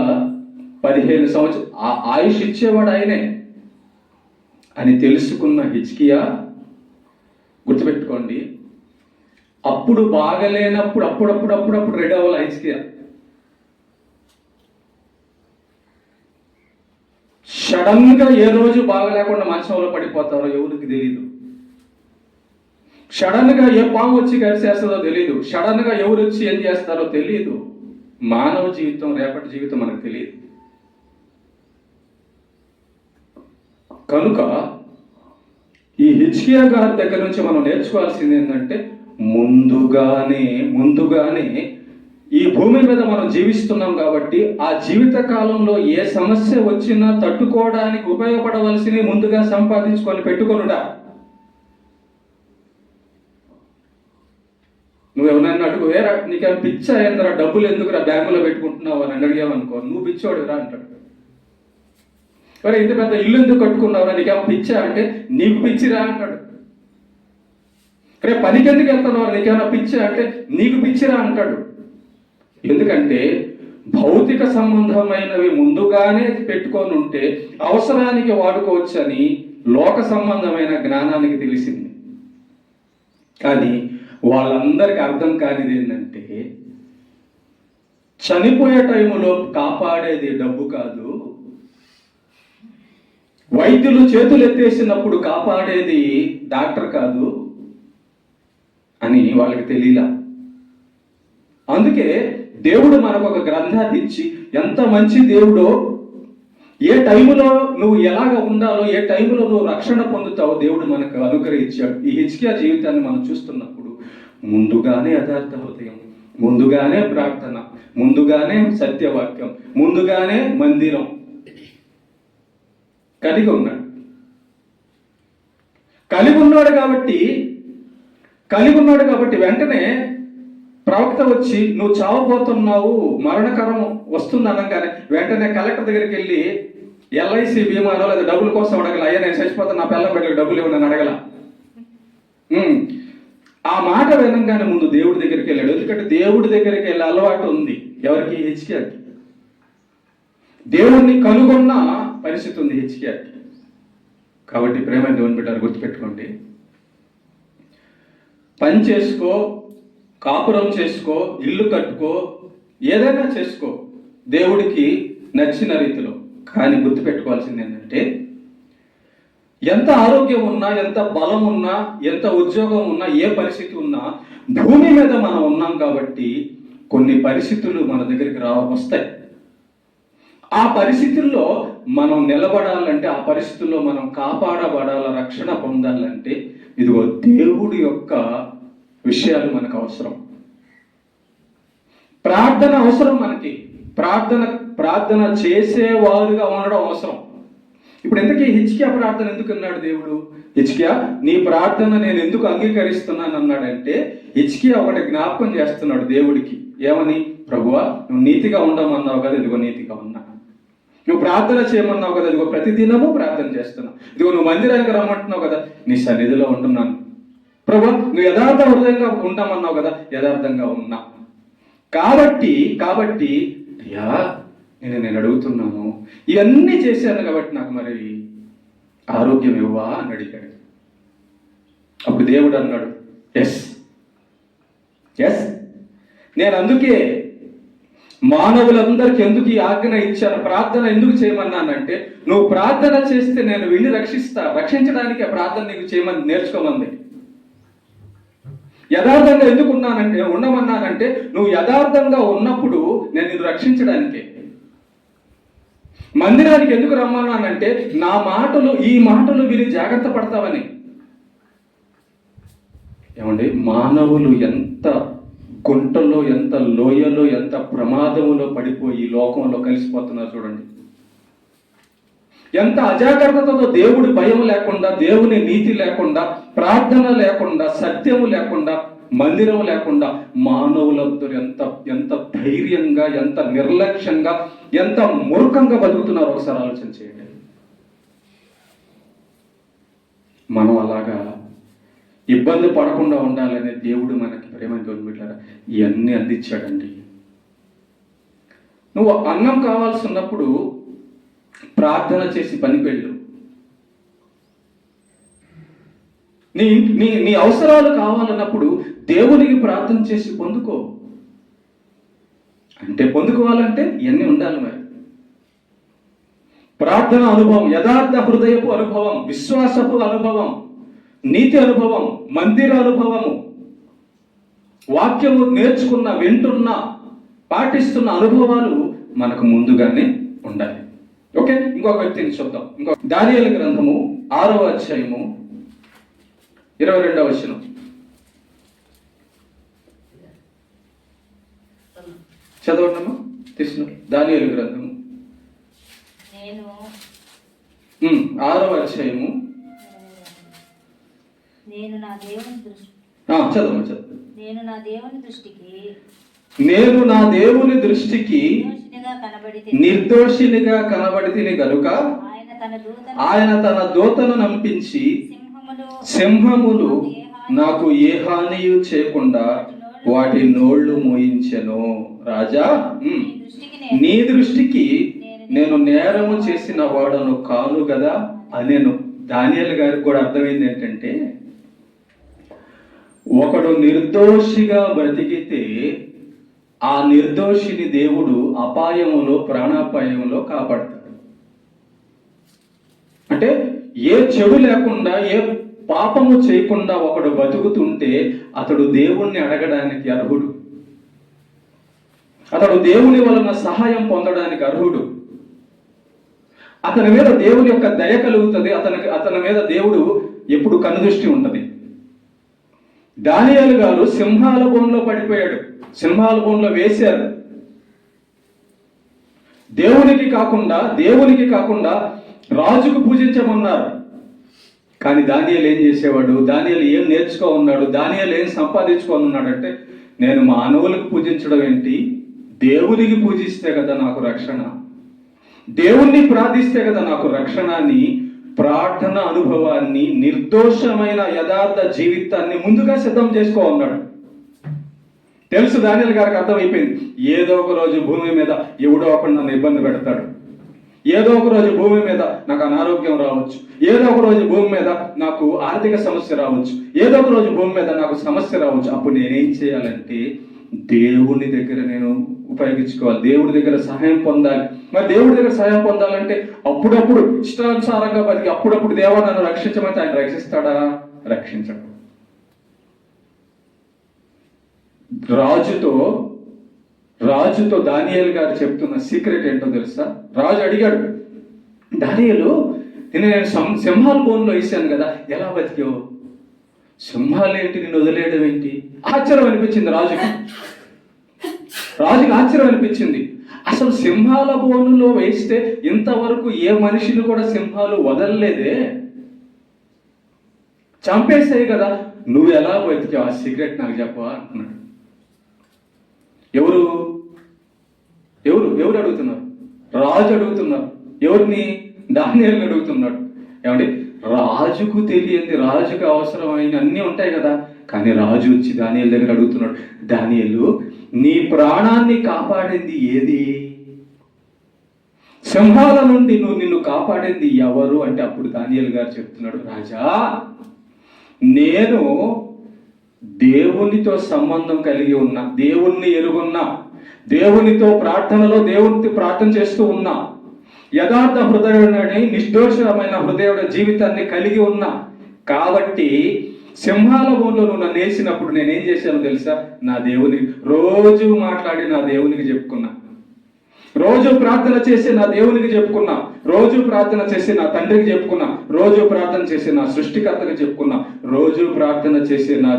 15 సంవత్సరం ఆయుష్ ఇచ్చేవాడు ఆయనే అని తెలుసుకున్న హిజ్కియా, గుర్తుపెట్టుకోండి, అప్పుడు బాగలేనప్పుడు అప్పుడప్పుడు రెడీ అవ్వాలి హిజ్కియా. సడన్ గా ఏ రోజు బాగలేకుండా మంచంలో పడిపోతారో ఎవరికి తెలియదు. సడన్ గా ఏ పాము వచ్చి కలిసేస్తుందో తెలియదు. సడన్ గా ఎవరు వచ్చి ఏం చేస్తారో తెలియదు. మానవ జీవితం, రేపటి జీవితం మనకు తెలియదు. కనుక ఈ హిజ్కియా గారి దగ్గర నుంచి మనం నేర్చుకోవాల్సింది ఏంటంటే, ముందుగానే ఈ భూమి మీద మనం జీవిస్తున్నాం కాబట్టి ఆ జీవిత కాలంలో ఏ సమస్య వచ్చినా తట్టుకోవడానికి ఉపయోగపడవలసినవి ముందుగా సంపాదించుకొని పెట్టుకొనుట. నువ్వెవరన్నా అడుగు, నీకేం పిచ్చా ఏందరా, డబ్బులు ఎందుకురా బ్యాంకులో పెట్టుకుంటున్నావు అని అడిగావనుకో, నువ్వు పిచ్చోడురా అంటాడు. మరి ఇంత పెద్ద ఇల్లు ఎందుకు కట్టుకున్నావురా, నీకేమో పిచ్చా అంటే నీకు పిచ్చిరా అంటాడు. రే పనికి ఎందుకు వెళ్తున్నావు, నీకేమైనా పిచ్చా అంటే నీకు పిచ్చిరా అంటాడు. ఎందుకంటే భౌతిక సంబంధమైనవి ముందుగానే పెట్టుకొని ఉంటే అవసరానికి వాడుకోవచ్చని లోక సంబంధమైన జ్ఞానానికి తెలిసింది. కానీ వాళ్ళందరికీ అర్థం కానిది ఏంటంటే, చనిపోయే టైంలో కాపాడేది డబ్బు కాదు, వైద్యులు చేతులు ఎత్తేసినప్పుడు కాపాడేది డాక్టర్ కాదు అని వాళ్ళకి తెలియలా. అందుకే దేవుడు మనకు ఒక గ్రంథాన్ని ఇచ్చి, ఎంత మంచి దేవుడో, ఏ టైంలో నువ్వు ఎలాగ ఉండాలో, ఏ టైంలో నువ్వు రక్షణ పొందుతావో దేవుడు మనకు అనుగ్రహించాడు. ఈ హిజ్కియా జీవితాన్ని మనం చూస్తున్నప్పుడు ముందుగానే యథార్థ హృదయం, ముందుగానే ప్రార్థన, ముందుగానే సత్యవాక్యం, ముందుగానే మందిరం కలిగి ఉన్నాడు కాబట్టి వెంటనే ప్రవక్త వచ్చి నువ్వు చావబోతున్నావు, మరణకరం వస్తుంది అనగానే వెంటనే కలెక్టర్ దగ్గరికి వెళ్ళి ఎల్ఐసి బీమాలో లేదా డబ్బుల కోసం అడగల, అయ్యా నేను చచ్చిపోతాను, నా పిల్లల బిడ్డలకు డబ్బులు ఇవ్వనని అడగల. ఆ మాట వినంగానే ముందు దేవుడి దగ్గరికి వెళ్ళాడు. ఎందుకంటే దేవుడి దగ్గరికి వెళ్ళే అలవాటు ఉంది ఎవరికి? హిజ్కియాకి. దేవుణ్ణి కనుగొన్న పరిస్థితి ఉంది హిజ్కియాకి. కాబట్టి ప్రేమ దేవుని బిడ్డలు గుర్తుపెట్టుకోండి, పని చేసుకో, కాపురం చేసుకో, ఇల్లు కట్టుకో, ఏదైనా చేసుకో దేవుడికి నచ్చిన రీతిలో. కానీ గుర్తుపెట్టుకోవాల్సింది ఏంటంటే, ఎంత ఆరోగ్యం ఉన్నా, ఎంత బలం ఉన్నా, ఎంత ఉద్యోగం ఉన్నా, ఏ పరిస్థితి ఉన్నా భూమి మీద మనం ఉన్నాం కాబట్టి కొన్ని పరిస్థితులు మన దగ్గరికి వస్తాయి. ఆ పరిస్థితుల్లో మనం నిలబడాలంటే, ఆ పరిస్థితుల్లో మనం కాపాడబడాల, రక్షణ పొందాలంటే ఇదిగో దేవుడి యొక్క విషయాలు మనకు అవసరం. ప్రార్థన అవసరం మనకి. ప్రార్థన చేసేవారుగా ఉండడం అవసరం. ఇప్పుడు ఇంతకీ హిజ్కియా ప్రార్థన ఎందుకు అన్నాడు దేవుడు? హిజ్కియా, నీ ప్రార్థన నేను ఎందుకు అంగీకరిస్తున్నాను అన్నాడంటే, హిజ్కియా ఒకటి జ్ఞాపకం చేస్తున్నాడు దేవుడికి. ఏమని? ప్రభువా, నువ్వు నీతిగా ఉండమన్నావు కదా, ఇదిగో నీతిగా ఉన్నా. నువ్వు ప్రార్థన చేయమన్నావు కదా, ఇదిగో ప్రతిదినము ప్రార్థన చేస్తున్నావు. ఇదిగో నువ్వు మందిరానికి రమ్మంటున్నావు కదా, నీ సన్నిధిలో ఉంటున్నాను. ప్రభువా, నువ్వు యథార్థ హృదయంగా ఉంటామన్నావు కదా, యథార్థంగా ఉన్నా. కాబట్టి అయ్యా, నేను అడుగుతున్నాను, ఇవన్నీ చేశాను కాబట్టి నాకు మరి ఆరోగ్యం ఇవ్వా అని అడిగాడు. అప్పుడు దేవుడు అన్నాడు, ఎస్, నేను అందుకే మానవులందరికీ ఎందుకు ఈ ఆజ్ఞ ఇచ్చాను, ప్రార్థన ఎందుకు చేయమన్నానంటే, నువ్వు ప్రార్థన చేస్తే నేను వెళ్ళి రక్షించడానికి ఆ ప్రార్థన నీకు చేయమని నేర్చుకోమంది. యథార్థంగా ఎందుకు ఉండమన్నానంటే, నువ్వు యథార్థంగా ఉన్నప్పుడు నేను నిన్ను రక్షించడానికే. మందిరానికి ఎందుకు రమ్మన్నానంటే, ఈ మాటలు విని జాగ్రత్త పడతావని. ఏమండి, మానవులు ఎంత గుంటలో, ఎంత లోయలో, ఎంత ప్రమాదములో పడిపోయి లోకంలో కలిసిపోతున్నారు చూడండి. ఎంత అజాగ్రత్తతో, దేవుడి భయం లేకుండా, దేవుని నీతి లేకుండా, ప్రార్థన లేకుండా, సత్యము లేకుండా, మందిరం లేకుండా మానవులందరూ ఎంత ధైర్యంగా, ఎంత నిర్లక్ష్యంగా, ఎంత మూర్ఖంగా బతుకుతున్నారో ఒకసారి ఆలోచన చేయండి. మనం అలాగా ఇబ్బంది పడకుండా ఉండాలనే దేవుడు మనకి ప్రేమని తోడుపెట్టారా ఇవన్నీ అందించాడండి. నువ్వు అన్నం కావాల్సి ఉన్నప్పుడు ప్రార్థన చేసి పనికి వెళ్ళు. నీ అవసరాలు కావాలన్నప్పుడు దేవునికి ప్రార్థన చేసి పొందుకో. అంటే పొందుకోవాలంటే ఇవన్నీ ఉండాలి. మరి ప్రార్థన అనుభవం, యథార్థ హృదయపు అనుభవం, విశ్వాసపు అనుభవం, నీతి అనుభవం, మందిర అనుభవము, వాక్యము నేర్చుకున్న, వింటున్న, పాటిస్తున్న అనుభవాలు మనకు ముందుగానే ఉండాలి. ఓకే, ఇంకొక వ్యక్తిని చూద్దాం. దానియేలు గ్రంథము 6వ అధ్యాయము 22వ వచనం. చదవండమ్మా, తీసుకున్నా. దానియేలు గ్రంథము 6వ అధ్యాయము. చదవమ్మా. నేను నా దేవుని దృష్టికి నిర్దోషినిగా కనబడితిని గనుక ఆయన తన దూతను నంపించి సింహములు నాకు ఏ హానియు చేయకుండా వాటి నోళ్లు మోయించెను. రాజా, నీ దృష్టికి నేను నేరము చేసిన వాడను కాను కదా అనేను. దానియేలు గారికి కూడా అర్థమైంది ఏంటంటే, ఒకడు నిర్దోషిగా బ్రతికితే ఆ నిర్దోషిని దేవుడు అపాయములో, ప్రాణాపాయంలో కాపాడతాడు. అంటే ఏ చెడు లేకుండా, ఏ పాపము చేయకుండా ఒకడు బతుకుతుంటే అతడు దేవుణ్ణి అడగడానికి అర్హుడు. అతడు దేవుని వలన సహాయం పొందడానికి అర్హుడు. అతని మీద దేవుని యొక్క దయ కలుగుతుంది. అతని మీద దేవుడు ఎప్పుడు కనుదృష్టి ఉంటుంది. దానియేలు గారు సింహాల బోన్లో పడిపోయాడు. సింహాల బోన్లో వేశారు. దేవునికి కాకుండా రాజుకు పూజించమన్నారు. కానీ దానియేలు ఏం చేసేవాడు? దానియేలు ఏం నేర్చుకో ఉన్నాడు? దానియేలు ఏం సంపాదించుకొని ఉన్నాడంటే, నేను మానవులకు పూజించడం ఏంటి, దేవునికి పూజిస్తే కదా నాకు రక్షణ, దేవుణ్ణి ప్రార్థిస్తే కదా నాకు రక్షణ అని ప్రార్థన అనుభవాన్ని, నిర్దోషమైన యథార్థ జీవితాన్ని ముందుగా సిద్ధం చేసుకో ఉన్నాడు. తెలుసు, దానియేలు గారికి అర్థమైపోయింది, ఏదో ఒక రోజు భూమి మీద ఎవడో ఒకడు నన్ను ఇబ్బంది పెడతాడు, ఏదో ఒక రోజు భూమి మీద నాకు అనారోగ్యం రావచ్చు, ఏదో ఒక రోజు భూమి మీద నాకు ఆర్థిక సమస్య రావచ్చు, ఏదో ఒక రోజు భూమి మీద నాకు సమస్య రావచ్చు. అప్పుడు నేనేం చేయాలంటే దేవుని దగ్గర నేను ఉపయోగించుకోవాలి, దేవుడి దగ్గర సహాయం పొందాలి. మరి దేవుడి దగ్గర సహాయం పొందాలంటే అప్పుడప్పుడు ఇష్టానుసారంగా బతికి అప్పుడప్పుడు దేవా నన్ను రక్షించమంటే ఆయన రక్షిస్తాడా? రక్షించడు. రాజుతో దానియేలు గారు చెప్తున్న సీక్రెట్ ఏంటో తెలుసా? రాజు అడిగాడు, దానియేలు, నేను సింహాల బోన్లో వేసాను కదా, ఎలా బతికావు? సింహాలు ఏంటి, నిన్ను వదిలేయడం ఏంటి? ఆశ్చర్యం అనిపించింది రాజుకి ఆశ్చర్యం అనిపించింది. అసలు సింహాల బోనులో వేస్తే ఇంతవరకు ఏ మనిషిని కూడా సింహాలు వదలలేదే, చంపేసాయి కదా, నువ్వు ఎలా బతికావు? ఆ సీక్రెట్ నాకు చెప్పవా అంటున్నాడు. ఎవరు అడుగుతున్నారు? రాజు అడుగుతున్నారు. ఎవరిని? దానియేలుని అడుగుతున్నాడు. ఏమండి, రాజుకు తెలియంది, రాజుకు అవసరమైన అన్నీ ఉంటాయి కదా, కానీ రాజు వచ్చి దానియేలు దగ్గర అడుగుతున్నాడు, దానియేలు, నీ ప్రాణాన్ని కాపాడింది ఏది? సింహాల నుండి నిన్ను కాపాడింది ఎవరు అంటే అప్పుడు దానియేలు గారు చెప్తున్నాడు, రాజా, నేను దేవునితో సంబంధం కలిగి ఉన్నా, దేవుణ్ణి ఎరుగున్నా, దేవునితో దేవునితో ప్రార్థన చేస్తూ ఉన్నా, యథార్థ హృదయుడని నిర్దోషమైన హృదయుడ జీవితాన్ని కలిగి ఉన్నా, కాబట్టి సింహాల బోన్లో నువ్వు నన్ను వేసినప్పుడు నేనేం చేశానో తెలుసా? నా దేవునికి రోజు మాట్లాడి నా దేవునికి చెప్పుకున్నా, రోజు ప్రార్థన చేసి నా దేవునికి చెప్పుకున్నా, రోజు ప్రార్థన చేసి నా తండ్రికి చెప్పుకున్నా, రోజు ప్రార్థన చేసి నా సృష్టికర్తకి చెప్పుకున్నా, రోజు ప్రార్థన చేసి నా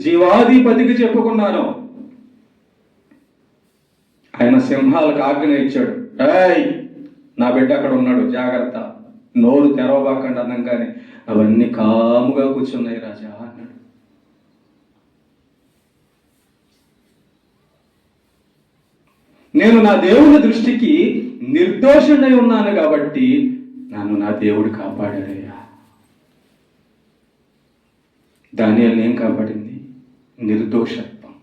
జీవాధిపతికి చెప్పుకున్నాను. ఆయన సింహాలకు ఆజ్ఞ ఇచ్చాడు, ఏయ్ నా బిడ్డ అక్కడ ఉన్నాడు, జాగ్రత్త, నోరు తెరవబాకండి అనగానే అవన్నీ కాముగా కూర్చున్నాయి రాజా అన్నాడు. నేను నా దేవుని దృష్టికి నిర్దోషుడై ఉన్నాను కాబట్టి నన్ను నా దేవుడు కాపాడాడయ్యా. దానియేలుని ఏం కాపాడింది? నిర్దోషత్వం.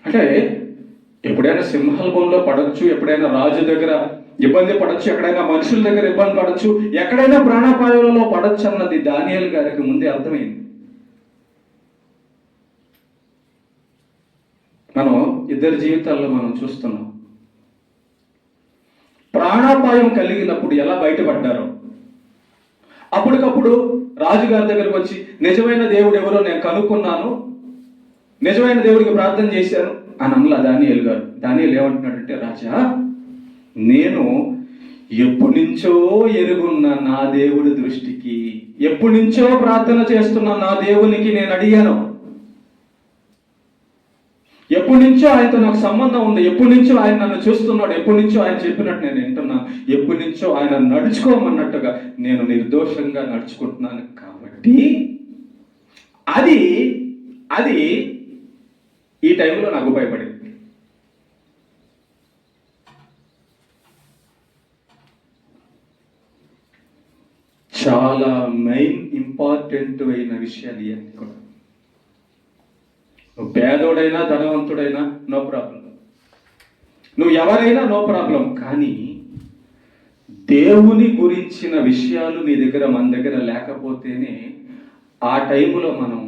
అంటే ఎప్పుడైనా సింహాల బోన్లో పడవచ్చు, ఎప్పుడైనా రాజు దగ్గర ఇబ్బంది పడవచ్చు, ఎక్కడైనా మనుషుల దగ్గర ఇబ్బంది పడవచ్చు, ఎక్కడైనా ప్రాణాపాయాలలో పడవచ్చు అన్నది దానియేలు గారికి ముందే అర్థమైంది. మనం ఇద్దరి జీవితాల్లో మనం చూస్తున్నాం, ప్రాణాపాయం కలిగినప్పుడు ఎలా బయటపడ్డారో. అప్పటికప్పుడు రాజుగారి దగ్గరకు వచ్చి నిజమైన దేవుడు ఎవరో నేను కనుక్కున్నాను, నిజమైన దేవుడికి ప్రార్థన చేశాను అని అనలా దానియేలు గారు. దానియేలు ఏమంటున్నాడంటే, రాజా, నేను ఎప్పటి నుంచో ఎరుగున్న నా దేవుడి దృష్టికి, ఎప్పటి నుంచో ప్రార్థన చేస్తున్న నా దేవునికి నేను అడిగాను, ఎప్పటి నుంచో ఆయనతో నాకు సంబంధం ఉంది, ఎప్పటి నుంచో ఆయన నన్ను చూస్తున్నాడు, ఎప్పటి నుంచో ఆయన చెప్పినట్టు నేను వింటున్నాను, ఎప్పటి నుంచో ఆయన నడుచుకోమన్నట్టుగా నేను నిర్దోషంగా నడుచుకుంటున్నాను. కాబట్టి అది ఈ టైంలో నాకు ఉపయోగపడింది. చాలా మెయిన్ ఇంపార్టెంట్ అయిన విషయాలు ఇవన్నీ కూడా. నువ్వు పేదోడైనా ధనవంతుడైనా నో ప్రాబ్లం, నువ్వు ఎవరైనా నో ప్రాబ్లం, కానీ దేవుని గురించిన విషయాలు నీ దగ్గర మన దగ్గర లేకపోతేనే ఆ టైంలో మనం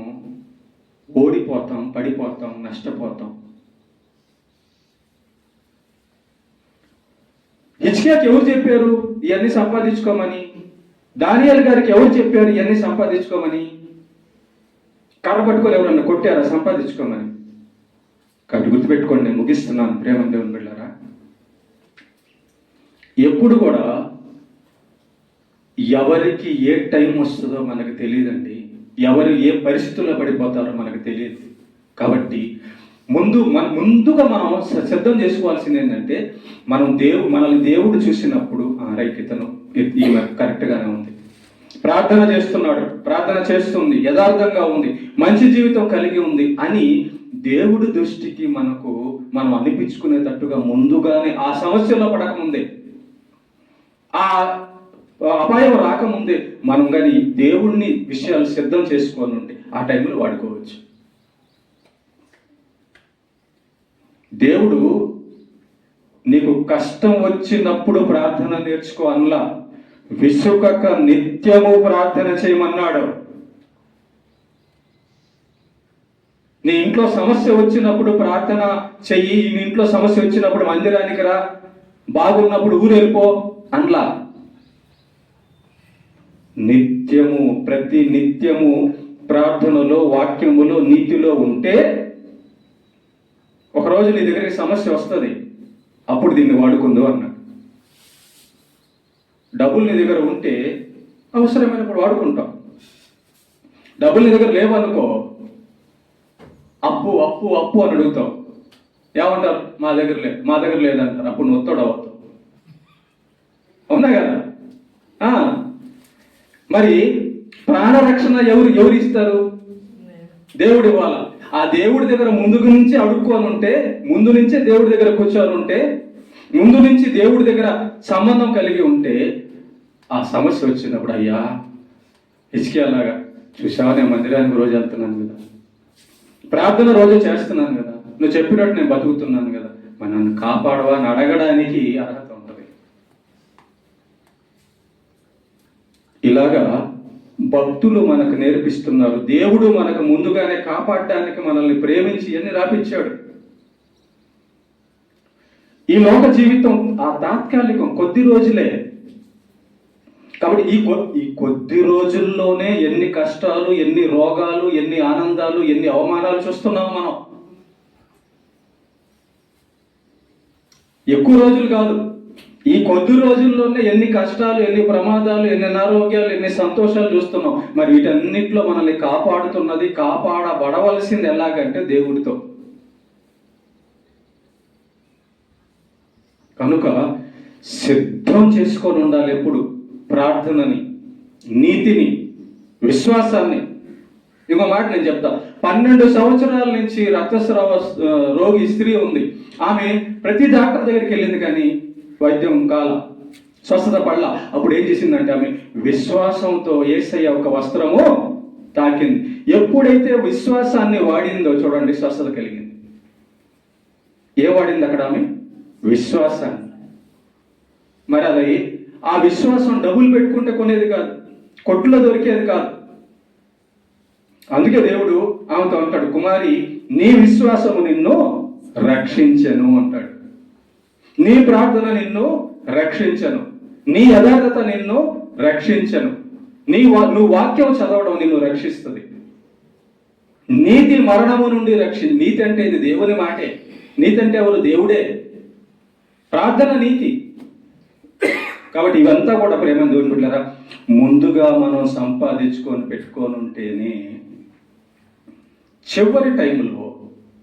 ఓడిపోతాం, పడిపోతాం, నష్టపోతాం. హిజ్కియాకి ఎవరు చెప్పారు ఇవన్నీ సంపాదించుకోమని? దానియేలు గారికి ఎవరు చెప్పారు ఇవన్నీ సంపాదించుకోమని? కర్ర పట్టుకొని ఎవరన్నా కొట్టారా సంపాదించుకోమని? కాబట్టి గుర్తుపెట్టుకోండి, నేను ముగిస్తున్నాను ప్రేమ దేవుని బిడ్డలారా. ఎప్పుడు కూడా ఎవరికి ఏ టైం వస్తుందో మనకు తెలియదండి, ఎవరు ఏ పరిస్థితుల్లో పడిపోతారో మనకు తెలియదు. కాబట్టి ముందుగా మనం సిద్ధం చేసుకోవాల్సింది ఏంటంటే, మనల్ని దేవుడు చూసినప్పుడు రైట్, ఈమె కరెక్ట్గానే ఉంది, ప్రార్థన చేస్తున్నాడు, ప్రార్థన చేస్తుంది, యథార్థంగా ఉంది, మంచి జీవితం కలిగి ఉంది అని దేవుడి దృష్టికి మనం అనిపించుకునేటట్టుగా ముందుగానే, ఆ సమస్యలో పడకముందే, ఆ అపాయం రాకముందే మనం కానీ దేవుడిని విషయాలు సిద్ధం చేసుకొని ఉంటే ఆ టైంలో వాడుకోవచ్చు. దేవుడు నీకు కష్టం వచ్చినప్పుడు ప్రార్థన నేర్చుకో అనలా, విసుకక నిత్యము ప్రార్థన చేయమన్నాడు. నీ ఇంట్లో సమస్య వచ్చినప్పుడు ప్రార్థన చెయ్యి, నీ ఇంట్లో సమస్య వచ్చినప్పుడు మందిరానికి రా, బాగున్నప్పుడు ఊరెళ్ళిపో అనలా. నిత్యము, ప్రతి నిత్యము ప్రార్థనలో, వాక్యములో, నీతిలో ఉంటే ఒకరోజు నీ దగ్గరికి సమస్య వస్తుంది, అప్పుడు దీన్ని వాడుకుందు అన్నాడు. డబ్బులు నీ దగ్గర ఉంటే అవసరమైనప్పుడు వాడుకుంటాం. డబ్బులు నీ దగ్గర లేవనుకో, అప్పు అప్పు అప్పు అని అడుగుతాం. ఏమంటారు? మా దగ్గర లేదంటారు. అప్పుడు నువ్వు ఒత్తాడు అవుతావు. అవునా కదా? మరి ప్రాణరక్షణ ఎవరు ఇస్తారు? దేవుడు ఇవ్వాల. ఆ దేవుడి దగ్గర ముందు నుంచి అడుక్కొని ఉంటే, ముందు నుంచే దేవుడి దగ్గర కూర్చొని ఉంటే, ముందు నుంచి దేవుడి దగ్గర సంబంధం కలిగి ఉంటే, ఆ సమస్య వచ్చినప్పుడు అయ్యా హిజ్కియాలాగా చూసావా, నేను మందిరానికి రోజు వెళ్తున్నాను కదా, ప్రార్థన రోజు చేస్తున్నాను కదా, నువ్వు చెప్పినట్టు నేను బతుకుతున్నాను కదా, మరి నన్ను కాపాడవా అని అడగడానికి అర్హత ఉంటుంది. ఇలాగా భక్తులు మనకు నేర్పిస్తున్నారు. దేవుడు మనకు ముందుగానే కాపాడడానికి మనల్ని ప్రేమించి ఎన్ని రాపించాడు. ఈ లోక జీవితం ఆ తాత్కాలికం, కొద్ది రోజులే. కాబట్టి ఈ కొద్ది రోజుల్లోనే ఎన్ని కష్టాలు, ఎన్ని రోగాలు, ఎన్ని ఆనందాలు, ఎన్ని అవమానాలు చూస్తున్నాము మనం. ఎక్కువ రోజులు కాదు, ఈ కొద్ది రోజుల్లోనే ఎన్ని కష్టాలు, ఎన్ని ప్రమాదాలు, ఎన్ని అనారోగ్యాలు, ఎన్ని సంతోషాలు చూస్తున్నాం. మరి వీటన్నిటిలో మనల్ని కాపాడుతున్నది, కాపాడబడవలసింది ఎలాగంటే దేవుడితో. కనుక సిద్ధం చేసుకొని ఉండాలి ఎప్పుడు ప్రార్థనని, నీతిని, విశ్వాసాన్ని. ఇంకో మాట నేను చెప్తా. 12 సంవత్సరాల నుంచి రక్తస్రావ రోగి స్త్రీ ఉంది. ఆమె ప్రతి డాక్టర్ దగ్గరికి వెళ్ళింది కానీ వైద్యం కాల, స్వస్థత పడల. అప్పుడు ఏం చేసిందంటే ఆమె విశ్వాసంతో యేసయ్య ఒక వస్త్రము తాకింది. ఎప్పుడైతే విశ్వాసాన్ని వాడిందో చూడండి, స్వస్థత కలిగింది. ఏ వాడింది అక్కడ ఆమె? విశ్వాసాన్ని. మరి అది ఆ విశ్వాసం డబ్బులు పెట్టుకుంటే కొనేది కాదు, కొట్టులో దొరికేది కాదు. అందుకే దేవుడు ఆమెతో అంటాడు, కుమారి నీ విశ్వాసము నిన్ను రక్షించెను అంటాడు. నీ ప్రార్థన నిన్ను రక్షించను, నీ యథార్థత నిన్ను రక్షించను, నువ్వు వాక్యం చదవడం నిన్ను రక్షిస్తుంది. నీతి మరణము నుండి నీతి అంటే ఇది దేవుని మాటే. నీతి అంటే ఎవరు? దేవుడే. ప్రార్థన నీతి. కాబట్టి ఇవంతా కూడా ప్రేమ దేవుని బిడ్డలారా, ముందుగా మనం సంపాదించుకొని పెట్టుకొని ఉంటేనే చివరి టైంలో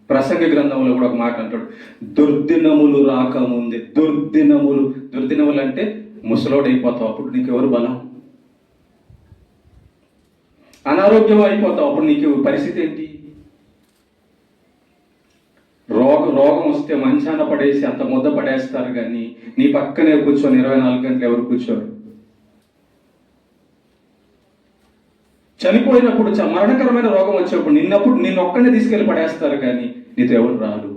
ప్రసంగ గ్రంథంలో కూడా ఒక మాట అంటాడు, దుర్దినములు రాకముందే. దుర్దినములు అంటే ముసలోడు అయిపోతావు, అప్పుడు నీకు ఎవరు బలం? అనారోగ్యం అయిపోతావు, అప్పుడు నీకు పరిస్థితి ఏంటి? రోగం వస్తే మంచాన పడేసి అంత ముద్ద పడేస్తారు కానీ నీ పక్కనే కూర్చొని 24 గంటలు ఎవరు కూర్చోరు. చనిపోయినప్పుడు, మరణకరమైన రోగం వచ్చినప్పుడు నిన్ను ఒక్కనే తీసుకెళ్లి పడేస్తారు కానీ నీతో ఎవరు రారు.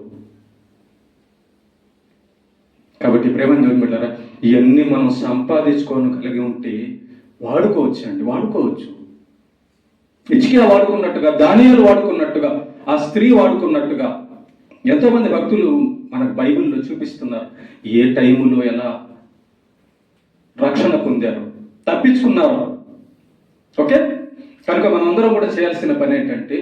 కాబట్టి ప్రేమను చూడమంటారా, ఇవన్నీ మనం సంపాదించుకొని కలిగి ఉంటే వాడుకోవచ్చు. హిజ్కియా వాడుకున్నట్టుగా, దానియేలు వాడుకున్నట్టుగా, ఆ స్త్రీ వాడుకున్నట్టుగా ఎంతోమంది భక్తులు మనకు బైబిల్లో చూపిస్తున్నారు. ఏ టైములో ఎలా రక్షణ పొందారు, తప్పించుకున్నారు. ఓకే, కనుక మనందరం కూడా చేయాల్సిన పని ఏంటంటే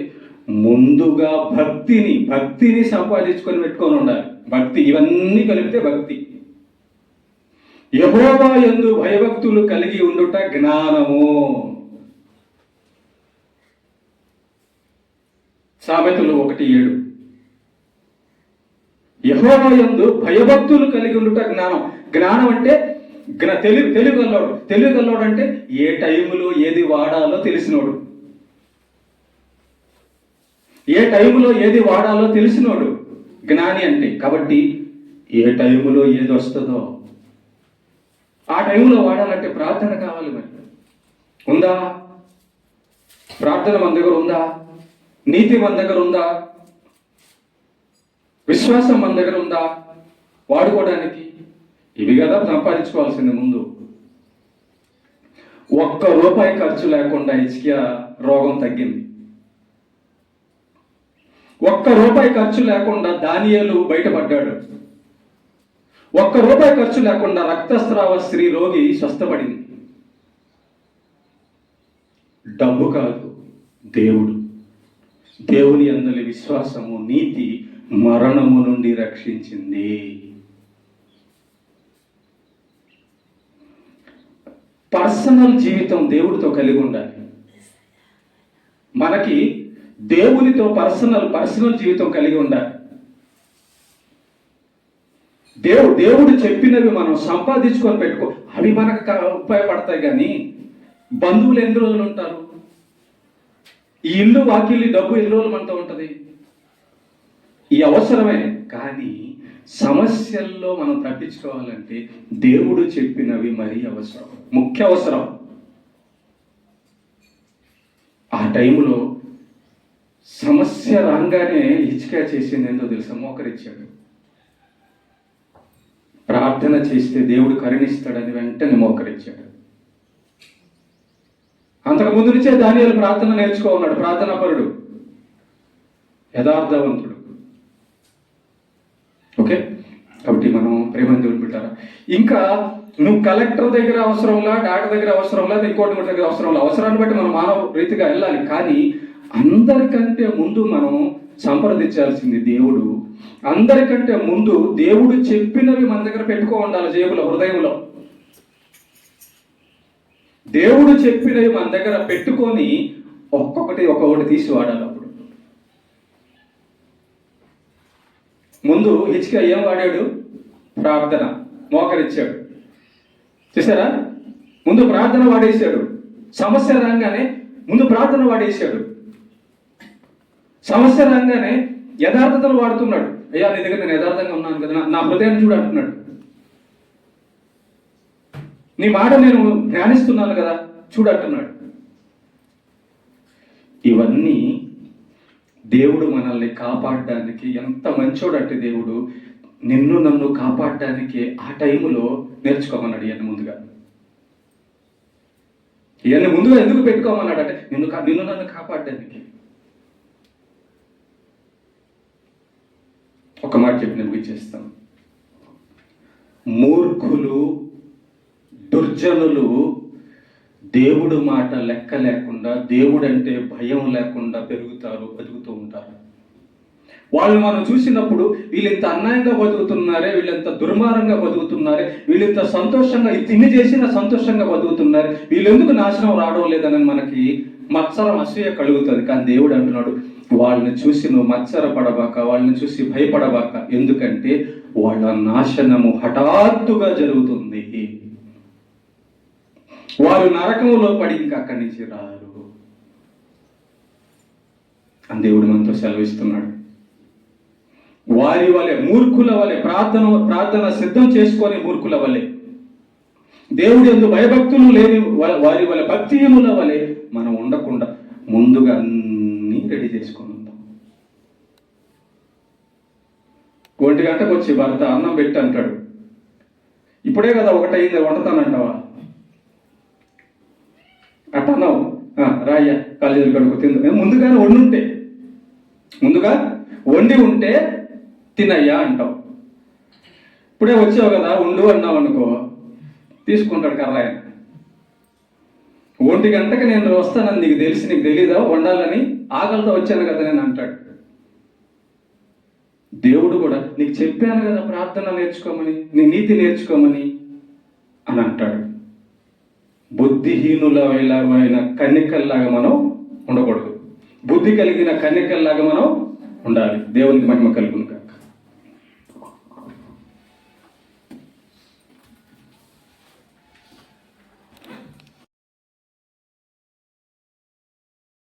ముందుగా భక్తిని సంపాదించుకొని పెట్టుకొని ఉండాలి. భక్తి, ఇవన్నీ కలిపితే భక్తి. యెహోవా యందు భయభక్తులు కలిగి ఉండుట జ్ఞానము. సామెతలు 1:7. యెహోవా యందు భయభక్తులు కలిగి ఉండుట జ్ఞానం. జ్ఞానం అంటే తెలివిగల్లోడు అంటే ఏ టైములో ఏది వాడాలో తెలిసినోడు. ఏ టైములో ఏది వాడాలో తెలిసినోడు జ్ఞాని అంటే. కాబట్టి ఏ టైములో ఏది వస్తుందో ఆ టైంలో వాడాలంటే ప్రార్థన కావాలి. మరి ఉందా ప్రార్థన? మన దగ్గర ఉందా? నీతి మన దగ్గర ఉందా? విశ్వాసం మన దగ్గర ఉందా వాడుకోవడానికి? ఇవి కదా సంపాదించుకోవాల్సింది. ముందు ₹1 ఖర్చు లేకుండా హిజ్కియా రోగం తగ్గింది. ₹1 ఖర్చు లేకుండా దానియేలు బయటపడ్డాడు. ₹1 ఖర్చు లేకుండా రక్తస్రావ స్త్రీ రోగి స్వస్థపడింది. డబ్బు కాదు, దేవుని యందలి విశ్వాసము, నీతి మరణము నుండి రక్షించింది. పర్సనల్ జీవితం దేవుడితో కలిగి ఉండాలి. మనకి దేవునితో పర్సనల్ జీవితం కలిగి ఉండాలి. దేవుడు చెప్పినవి మనం సంపాదించుకొని పెట్టుకో, అవి మనకు ఉపయోగపడతాయి. కానీ బంధువులు ఎన్ని రోజులు ఉంటారు? ఈ ఇల్లు వాకిల్లి డబ్బు ఎన్ని రోజులు మనతో ఉంటుంది? ఈ అవసరమే. కానీ సమస్యల్లో మనం తప్పించుకోవాలంటే దేవుడు చెప్పినవి మరీ అవసరం, ముఖ్య అవసరం. ఆ టైంలో సమస్య రాగానే హిచ్కా చేసింది ఏందో తెలుసా? మోకరిచ్చాడు. ప్రార్థన చేస్తే దేవుడు కరుణిస్తాడని వెంటనే మోకరిచ్చాడు. అంతకు ముందు నుంచే దానియేలు ప్రార్థన నేర్చుకోన్నాడు. ప్రార్థనాపరుడు, యథార్థవంతుడు. ఓకే, కాబట్టి మనం ప్రేమను దేవుడు పెట్టారా? ఇంకా నువ్వు కలెక్టర్ దగ్గర అవసరంలా, డాక్టర్ దగ్గర అవసరంలా, ఇంకోటి దగ్గర అవసరంలా, అవసరాన్ని బట్టి మనం మానవ రీతిగా వెళ్ళాలి. కానీ అందరికంటే ముందు మనం సంప్రదించాల్సింది దేవుడు. అందరికంటే ముందు దేవుడు చెప్పినవి మన దగ్గర పెట్టుకో ఉండాలి, జేబులో, హృదయంలో. దేవుడు చెప్పినవి మన దగ్గర పెట్టుకొని ఒక్కొక్కటి తీసి వాడాలి. అప్పుడు ముందు హిజ్కియా ఏం వాడాడు? ప్రార్థన, మోకరిచ్చాడు. చూసారా? ముందు ప్రార్థన వాడేశాడు. సమస్య రాగానే ముందు ప్రార్థన వాడేశాడు. సమస్య రాగానే యథార్థతను వాడుతున్నాడు. అయ్యా, నీ దగ్గర నేను యథార్థంగా ఉన్నాను కదా, నా హృదయాన్ని చూడు అంటున్నాడు. నీ మాట నేను ధ్యానిస్తున్నాను కదా, చూడు అంటున్నాడు. ఇవన్నీ దేవుడు మనల్ని కాపాడడానికి ఎంత మంచోడంటే, దేవుడు నిన్ను నన్ను కాపాడడానికి ఆ టైంలో నేర్చుకోమన్నాడు. ఇవన్నీ ముందుగా ఎందుకు పెట్టుకోమన్నాడు అంటే నిన్ను నన్ను కాపాడడానికి. ఒక మాట చెప్పి నేను ముగించేస్తాను. మూర్ఖులు, దుర్జనులు దేవుడు మాట లెక్క లేకుండా, దేవుడంటే భయం లేకుండా బతుకుతూ ఉంటారు. వాళ్ళు మనం చూసినప్పుడు వీళ్ళింత అన్యాయంగా బతుకుతున్నారే, వీళ్ళంత దుర్మార్గంగా బతుకుతున్నారే, వీళ్ళంత సంతోషంగా ఇన్ని చేసినా సంతోషంగా బతుకుతున్నారు, వీళ్ళెందుకు నాశనం రావడం లేదని మనకి మత్సరం, అసూయ కలుగుతుంది. కానీ దేవుడు అంటున్నాడు, వాళ్ళని చూసి నువ్వు మత్సర పడబాక, వాళ్ళని చూసి భయపడబాక. ఎందుకంటే వాళ్ళ నాశనము హఠాత్తుగా జరుగుతుంది. వారు నరకంలో పడి ఇంకా అక్కడి నుంచి రారు అని దేవుడు మనతో సెలవిస్తున్నాడు. వారి వలె, మూర్ఖుల వలె, ప్రార్థన సిద్ధం చేసుకొని మూర్ఖుల వలె, దేవుడు యందు భయభక్తులు లేని వారి వలె, భక్తిహీనుల వలె మనం ఉండకుండా ముందుగా అన్నీ రెడీ చేసుకొని ఉందాం. 1 గంటకు వచ్చి భర్త అన్నం పెట్టి అంటాడు, ఇప్పుడే కదా 1 అయింది, వండుతానంటావా? అట్టన్నావు, రాయ్యా కాలేజీలు కడుకు తిందు. ముందుగా వండి ఉంటే తినయ్యా అంటావు. ఇప్పుడే వచ్చావు కదా ఉండు అన్నావు అనుకో, తీసుకుంటాడు కర్రాయన. 1 గంటకి నేను వస్తానని నీకు తెలీదా వండాలని? ఆకలితో వచ్చాను కదా నేను అంటాడు. దేవుడు కూడా నీకు చెప్పాను కదా ప్రార్థన నేర్చుకోమని, నీ నీతి నేర్చుకోమని అని అంటాడు. బుద్ధిహీనులమైన కన్యకల్లాగా మనం ఉండకూడదు. బుద్ధి కలిగిన కన్యకల్లాగా మనం ఉండాలి. దేవునికి మహిమ కలుగును.